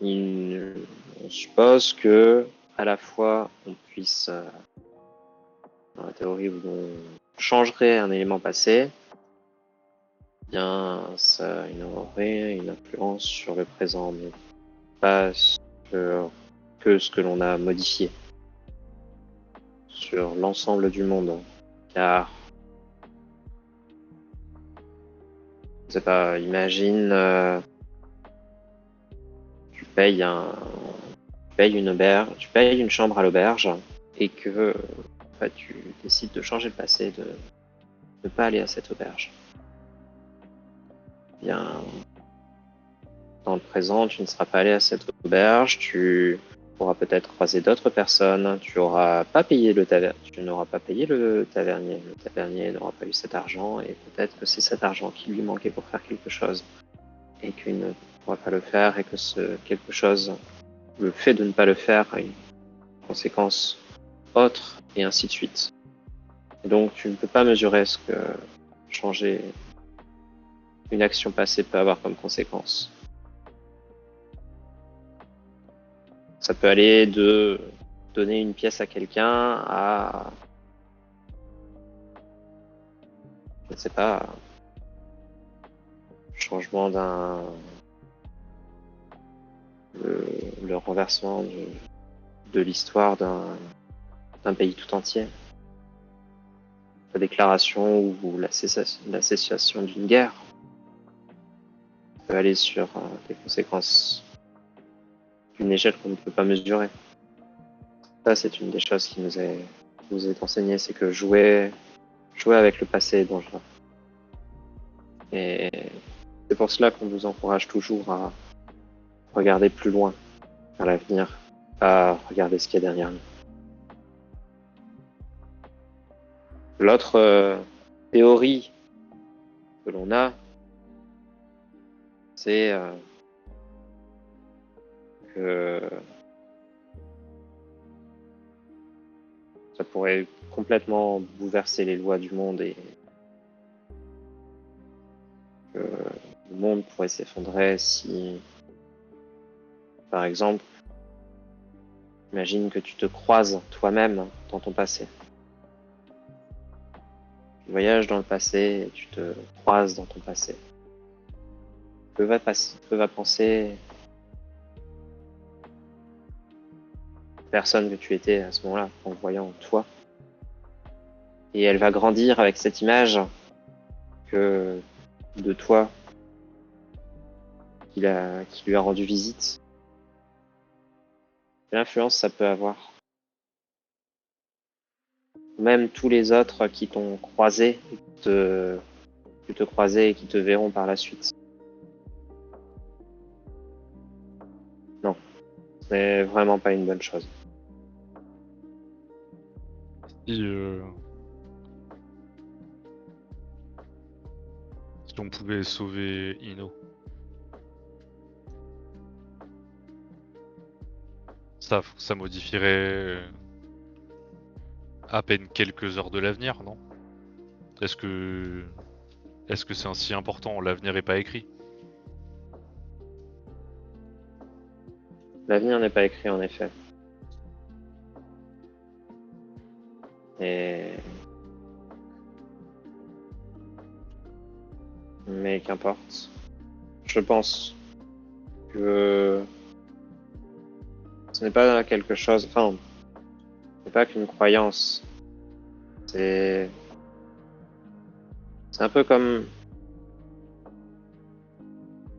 On suppose que à la fois on puisse, dans la théorie où on changerait un élément passé, bien ça aurait une influence sur le présent, mais pas sur que ce que l'on a modifié, sur l'ensemble du monde, car je sais pas, imagine tu payes une chambre à l'auberge et que en fait, tu décides de changer le passé, de ne pas aller à cette auberge. Bien, dans le présent, tu ne seras pas allé à cette auberge, tu pourras peut-être croiser d'autres personnes, tu n'auras pas payé le tavernier, le tavernier n'aura pas eu cet argent, et peut-être que c'est cet argent qui lui manquait pour faire quelque chose, et qu'il ne pourra pas le faire, et que ce quelque chose, le fait de ne pas le faire a une conséquence autre, et ainsi de suite. Et donc tu ne peux pas mesurer ce que changer une action passée peut avoir comme conséquence. Ça peut aller de donner une pièce à quelqu'un à, je ne sais pas, changement le renversement de l'histoire d'un pays tout entier. La déclaration ou la cessation d'une guerre peut aller sur des conséquences d'une échelle qu'on ne peut pas mesurer. Ça, c'est une des choses qui nous est enseignée, c'est que jouer avec le passé est dangereux. Et c'est pour cela qu'on vous encourage toujours à regarder plus loin vers l'avenir, à regarder ce qu'il y a derrière nous. L'autre théorie que l'on a, c'est que ça pourrait complètement bouleverser les lois du monde et que le monde pourrait s'effondrer si, par exemple, imagine que tu te croises toi-même dans ton passé. Tu voyages dans le passé et tu te croises dans ton passé. Que va penser la personne que tu étais à ce moment-là en voyant toi? Et elle va grandir avec cette image de toi qui lui a rendu visite. Quelle influence ça peut avoir? Même tous les autres qui t'ont croisé, qui te croisaient et qui te verront par la suite. Non, c'est vraiment pas une bonne chose. Si on pouvait sauver Ino. Ça modifierait à peine quelques heures de l'avenir, non? Est-ce que c'est ainsi important? L'avenir est pas écrit. L'avenir n'est pas écrit en effet. Mais qu'importe. Je pense que ce n'est pas quelque chose. Enfin, ce n'est pas qu'une croyance. C'est un peu comme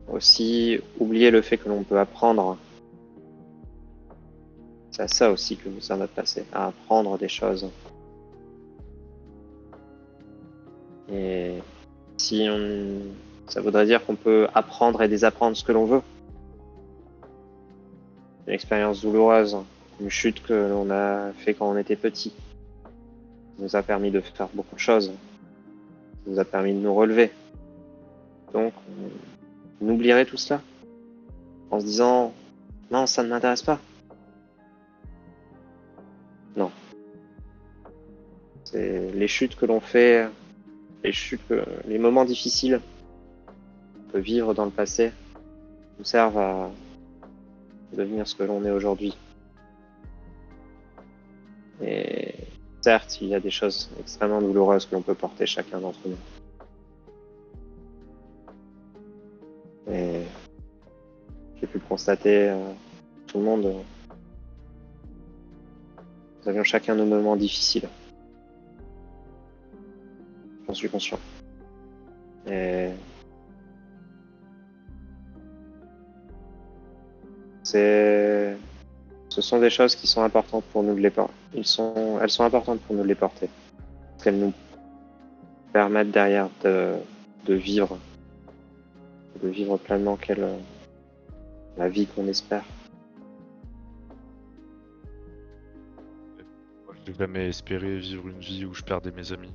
aussi oublier le fait que l'on peut apprendre. C'est à ça aussi que nous sert notre passé, à apprendre des choses. Et ça voudrait dire qu'on peut apprendre et désapprendre ce que l'on veut. Une expérience douloureuse, une chute que l'on a fait quand on était petit, ça nous a permis de faire beaucoup de choses. Ça nous a permis de nous relever. Donc, on oublierait tout cela en se disant non, ça ne m'intéresse pas. C'est les chutes que l'on fait, les moments difficiles qu'on peut vivre dans le passé nous servent à devenir ce que l'on est aujourd'hui. Et certes, il y a des choses extrêmement douloureuses que l'on peut porter chacun d'entre nous. Et j'ai pu le constater, tout le monde, nous avions chacun nos moments difficiles. J'en suis conscient. Et ce sont des choses qui sont importantes pour nous de les porter. Elles sont importantes pour nous de les porter. Parce qu'elles nous permettent derrière de vivre pleinement la vie qu'on espère. Moi, je n'ai jamais espéré vivre une vie où je perdais mes amis.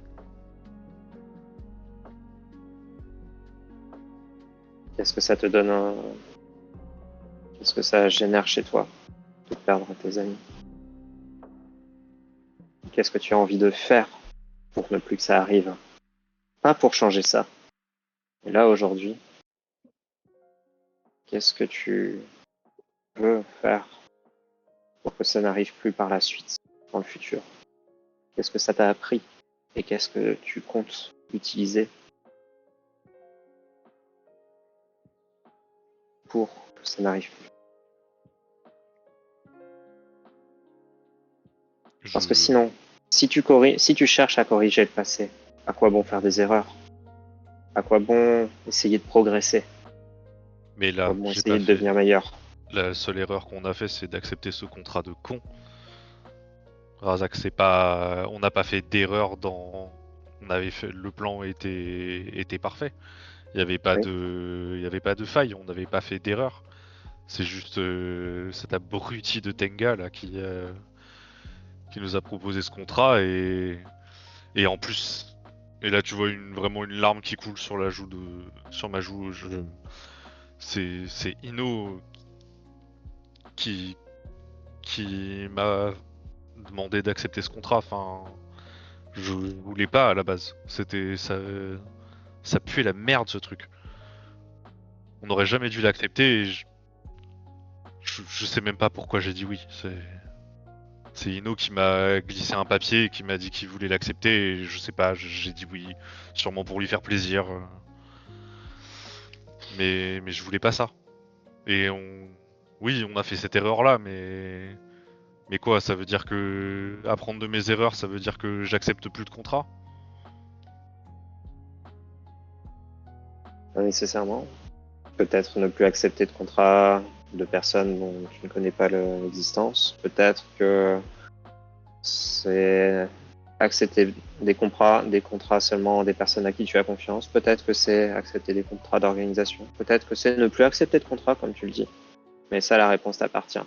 Qu'est-ce que ça te donne Qu'est-ce que ça génère chez toi de perdre tes amis? Qu'est-ce que tu as envie de faire pour ne plus que ça arrive? Pas pour changer ça. Et là, aujourd'hui, qu'est-ce que tu veux faire pour que ça n'arrive plus par la suite, dans le futur? Qu'est-ce que ça t'a appris? Et qu'est-ce que tu comptes utiliser pour que ça n'arrive plus? Parce que sinon, si tu cherches à corriger le passé, à quoi bon faire des erreurs? À quoi bon essayer de progresser? Mais À là, quoi bon j'ai essayer pas de fait. devenir meilleur? La seule erreur qu'on a fait, c'est d'accepter ce contrat de con. Razak, c'est pas. On n'a pas fait d'erreur dans. On avait fait. Le plan était parfait. Il n'y avait pas Oui. de. Il y avait pas de faille. On n'avait pas fait d'erreur. C'est juste cet abruti de Tenga là qui nous a proposé ce contrat et en plus. Et là, tu vois vraiment une larme qui coule sur sur ma joue. C'est Ino qui m'a demandé d'accepter ce contrat. Enfin, je voulais pas à la base. C'était ça puait la merde ce truc. On n'aurait jamais dû l'accepter. Et je sais même pas pourquoi j'ai dit oui. C'est Ino qui m'a glissé un papier et qui m'a dit qu'il voulait l'accepter. Et je sais pas, j'ai dit oui, sûrement pour lui faire plaisir. Mais je voulais pas ça. Et oui, on a fait cette erreur là, mais quoi, ça veut dire que apprendre de mes erreurs, ça veut dire que j'accepte plus de contrat? Pas nécessairement. Peut-être ne plus accepter de contrat de personnes dont tu ne connais pas l'existence. Peut-être que c'est accepter des contrats seulement des personnes à qui tu as confiance. Peut-être que c'est accepter des contrats d'organisation. Peut-être que c'est ne plus accepter de contrat, comme tu le dis. Mais ça, la réponse t'appartient.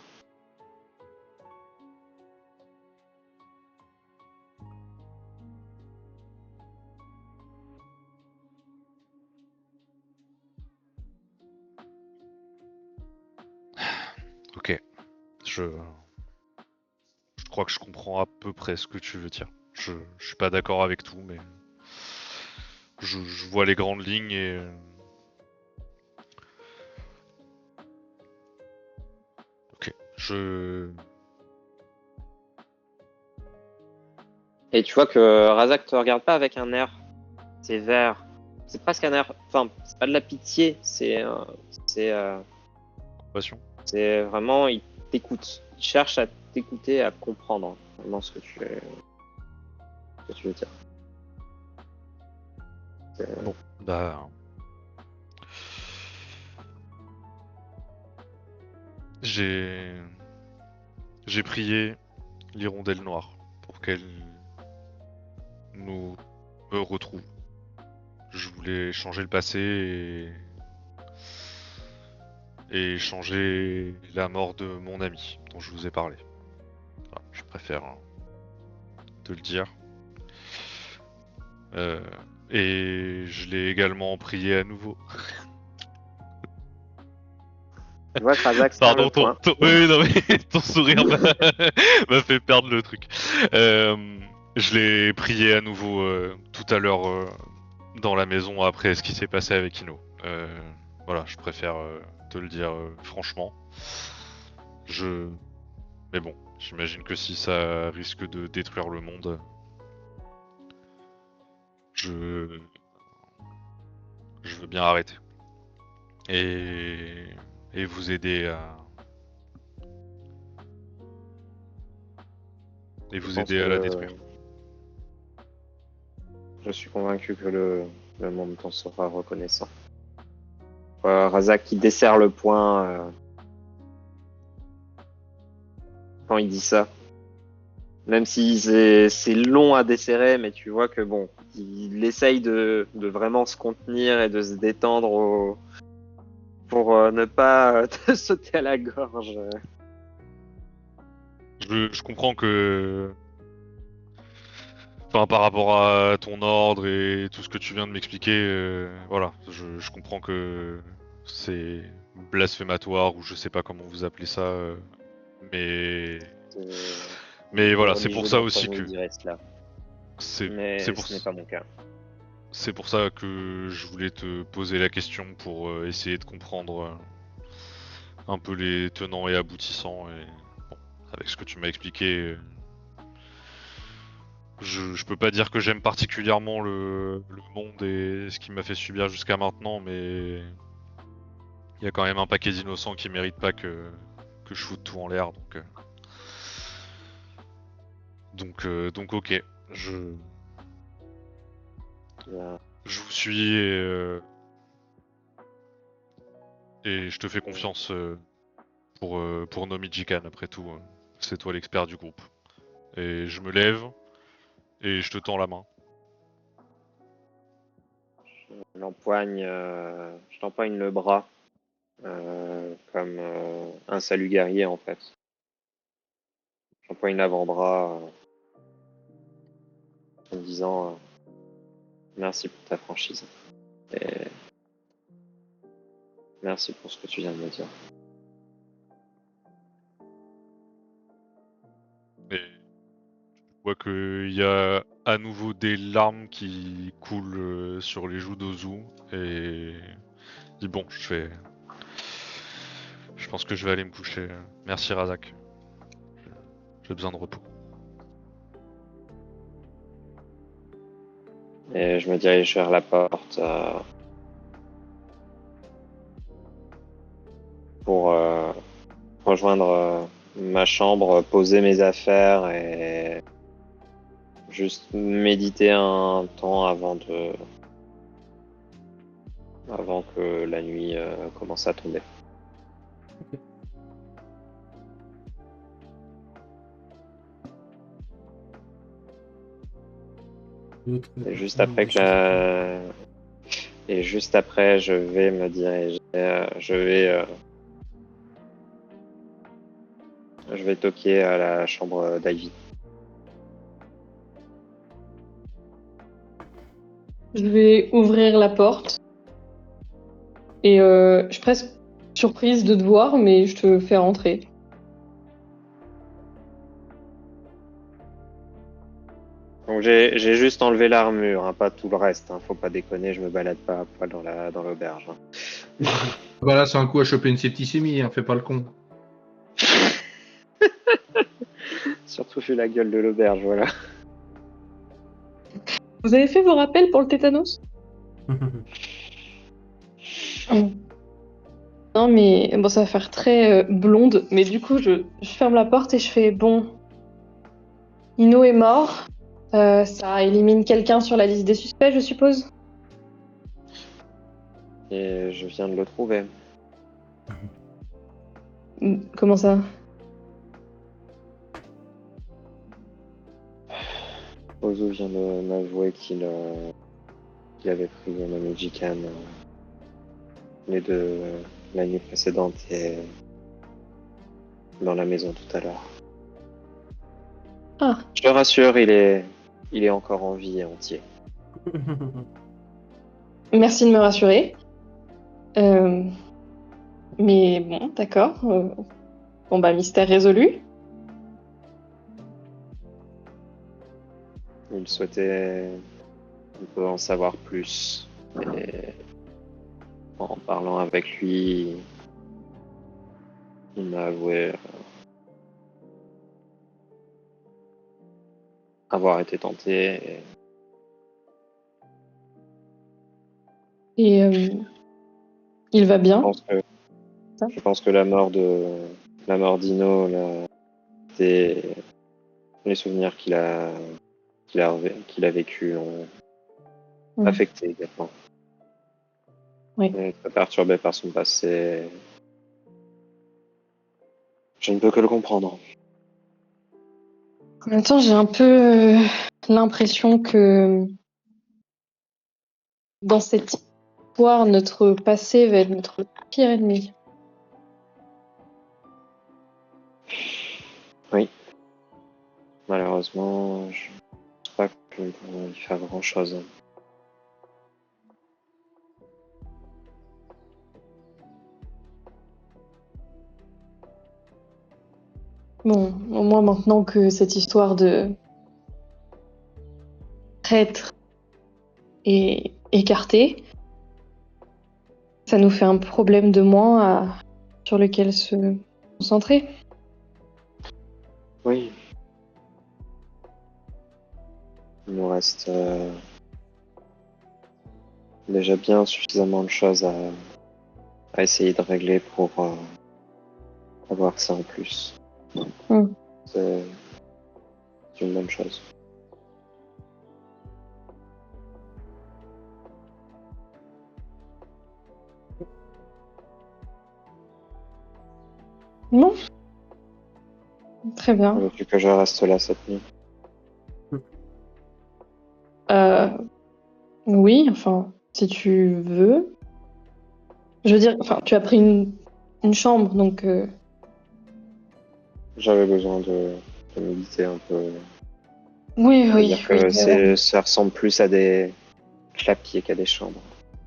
Ok. Je crois que je comprends à peu près ce que tu veux dire. Je suis pas d'accord avec tout, mais je vois les grandes lignes et ok. Et tu vois que Razak te regarde pas avec un air sévère. C'est presque un air. Enfin, c'est pas de la pitié, c'est Passion. c'est vraiment, il t'écoute. Il cherche à t'écouter, à comprendre vraiment ce que tu veux dire. Bon, bah. J'ai prié l'hirondelle noire pour qu'elle me retrouve. Je voulais changer le passé et changer la mort de mon ami dont je vous ai parlé. Voilà, je préfère te le dire. Et je l'ai également prié à nouveau. Tu vois que Razak se tient Pardon, le point. oui, non, mais ton sourire m'a fait perdre le truc. Je l'ai prié à nouveau tout à l'heure dans la maison après ce qui s'est passé avec Ino. Voilà, je préfère te le dire franchement. Mais bon, j'imagine que si ça risque de détruire le monde, je veux bien arrêter. Et vous aider à... Et vous Je pense aider à la que détruire. je suis convaincu que le monde t'en sera reconnaissant. Razak qui desserre le poing quand il dit ça. Même si c'est long à desserrer, mais tu vois que bon, il essaye de vraiment se contenir et de se détendre pour ne pas te sauter à la gorge. Je comprends que... Enfin, par rapport à ton ordre et tout ce que tu viens de m'expliquer, voilà, je comprends que c'est blasphématoire ou je sais pas comment vous appelez ça, mais Le voilà, c'est pour religieux ça d'entre aussi nous que dirait cela, c'est mais pour ce n'est pas mon cas. c'est pour ça que je voulais te poser la question pour essayer de comprendre un peu les tenants et aboutissants et bon, avec ce que tu m'as expliqué. Je peux pas dire que j'aime particulièrement le monde et ce qu'il m'a fait subir jusqu'à maintenant, mais il y a quand même un paquet d'innocents qui méritent pas que je foute tout en l'air, donc ok, je, Bien. je vous suis et je te fais confiance pour Nomi Jikan, après tout, c'est toi l'expert du groupe. Et je me lève et je te tends la main. Je t'empoigne le bras comme un salut guerrier en fait. J'empoigne l'avant-bras en me disant merci pour ta franchise et merci pour ce que tu viens de me dire. Et je vois qu'il y a à nouveau des larmes qui coulent sur les joues d'Ozu et il dit bon, je pense que je vais aller me coucher. Merci Razak. J'ai besoin de repos. Et je me dirige vers la porte pour rejoindre ma chambre, poser mes affaires et juste méditer un temps avant que la nuit commence à tomber. D'autres Et juste personnes ont après des choses à faire. et juste après, je vais me diriger, je vais toquer à la chambre d'Ivy. Je vais ouvrir la porte. Et je suis presque surprise de te voir, mais je te fais rentrer. Donc j'ai juste enlevé l'armure, hein, pas tout le reste. Hein. Faut pas déconner, je me balade pas à poil dans l'auberge. Hein. Bah là, c'est un coup à choper une septicémie, hein, fais pas le con. Surtout vu la gueule de l'auberge, voilà. Vous avez fait vos rappels pour le tétanos? Non, mais bon, ça va faire très blonde. Mais du coup, je ferme la porte et je fais bon. Ino est mort. Ça élimine quelqu'un sur la liste des suspects, je suppose. Et je viens de le trouver. Comment ça? Ozu vient de m'avouer qu'il avait pris Nomi Jikan les deux la nuit précédente et dans la maison tout à l'heure. Ah, Je te rassure, il est encore en vie et entier. merci de me rassurer. Mais bon, d'accord. Bon, bah, mystère résolu. Il souhaitait un peu en savoir plus. Et en parlant avec lui, il m'a avoué avoir été tenté. Et il va Je bien. pense que, je pense que la mort d'Ino, c'était les souvenirs qu'il a vécu ont Mm. affecté également. Oui. Il est très perturbé par son passé. Je ne peux que le comprendre. En même temps, j'ai un peu l'impression que dans cette histoire, notre passé va être notre pire ennemi. Oui. Malheureusement, je ne pense pas que nous pouvons y faire grand-chose. Bon, au moins maintenant que cette histoire de traître est écartée, ça nous fait un problème de moins sur lequel se concentrer. Oui. Il nous reste déjà bien suffisamment de choses à essayer de régler pour avoir ça en plus. Mm. C'est une bonne chose. Bon. Très bien. Veux-tu que je reste là cette nuit? Oui, enfin, si tu veux. Je veux dire, enfin, tu as pris une chambre, donc J'avais besoin de méditer un peu. oui, oui, C'est-à-dire oui. que ça ressemble plus à des clapiers qu'à des chambres.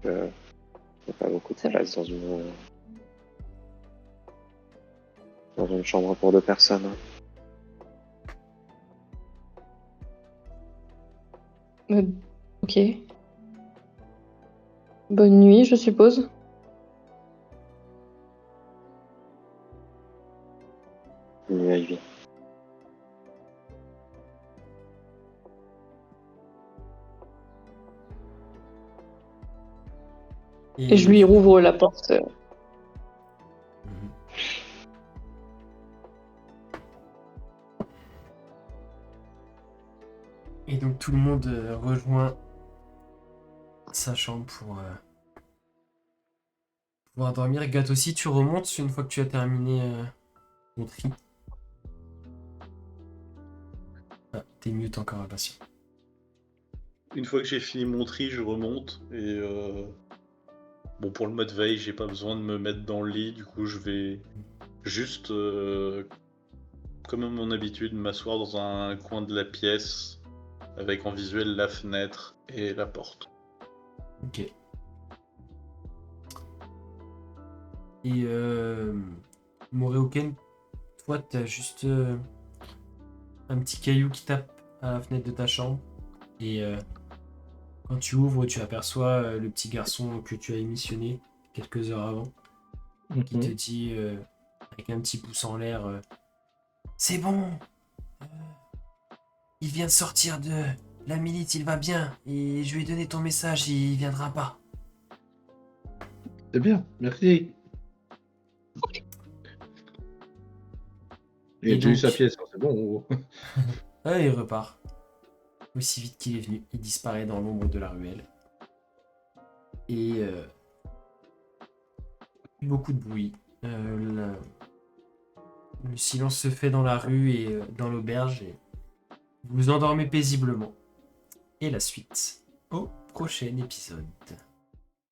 Il n'y a pas beaucoup de C'est vrai. place dans une chambre pour 2 personnes. Ok. Bonne nuit, je suppose. Nuit Ivy. Et je lui rouvre la porte. Mhm. Et donc tout le monde rejoint sa chambre pour pouvoir dormir. Gat aussi, tu remontes une fois que tu as terminé ton tri. Ah, t'es mute encore, impatient. Une fois que j'ai fini mon tri, je remonte et bon, pour le mode veille, j'ai pas besoin de me mettre dans le lit, du coup je vais juste, comme à mon habitude, m'asseoir dans un coin de la pièce avec en visuel la fenêtre et la porte. Ok. Et Moréoken, toi t'as juste un petit caillou qui tape à la fenêtre de ta chambre. Et quand tu ouvres, tu aperçois le petit garçon que tu as émissionné quelques heures avant, qui te dit avec un petit pouce en l'air c'est bon, euh, il vient de sortir de la milite, il va bien, et je lui ai donné ton message, il viendra pas. C'est bien, merci. Il Et a déjà eu donc, sa pièce, hein, c'est bon. il repart. Aussi vite qu'il est venu, il disparaît dans l'ombre de la ruelle. Et beaucoup de bruit. Le silence se fait dans la rue et dans l'auberge. Et vous vous endormez paisiblement. Et la suite au prochain épisode.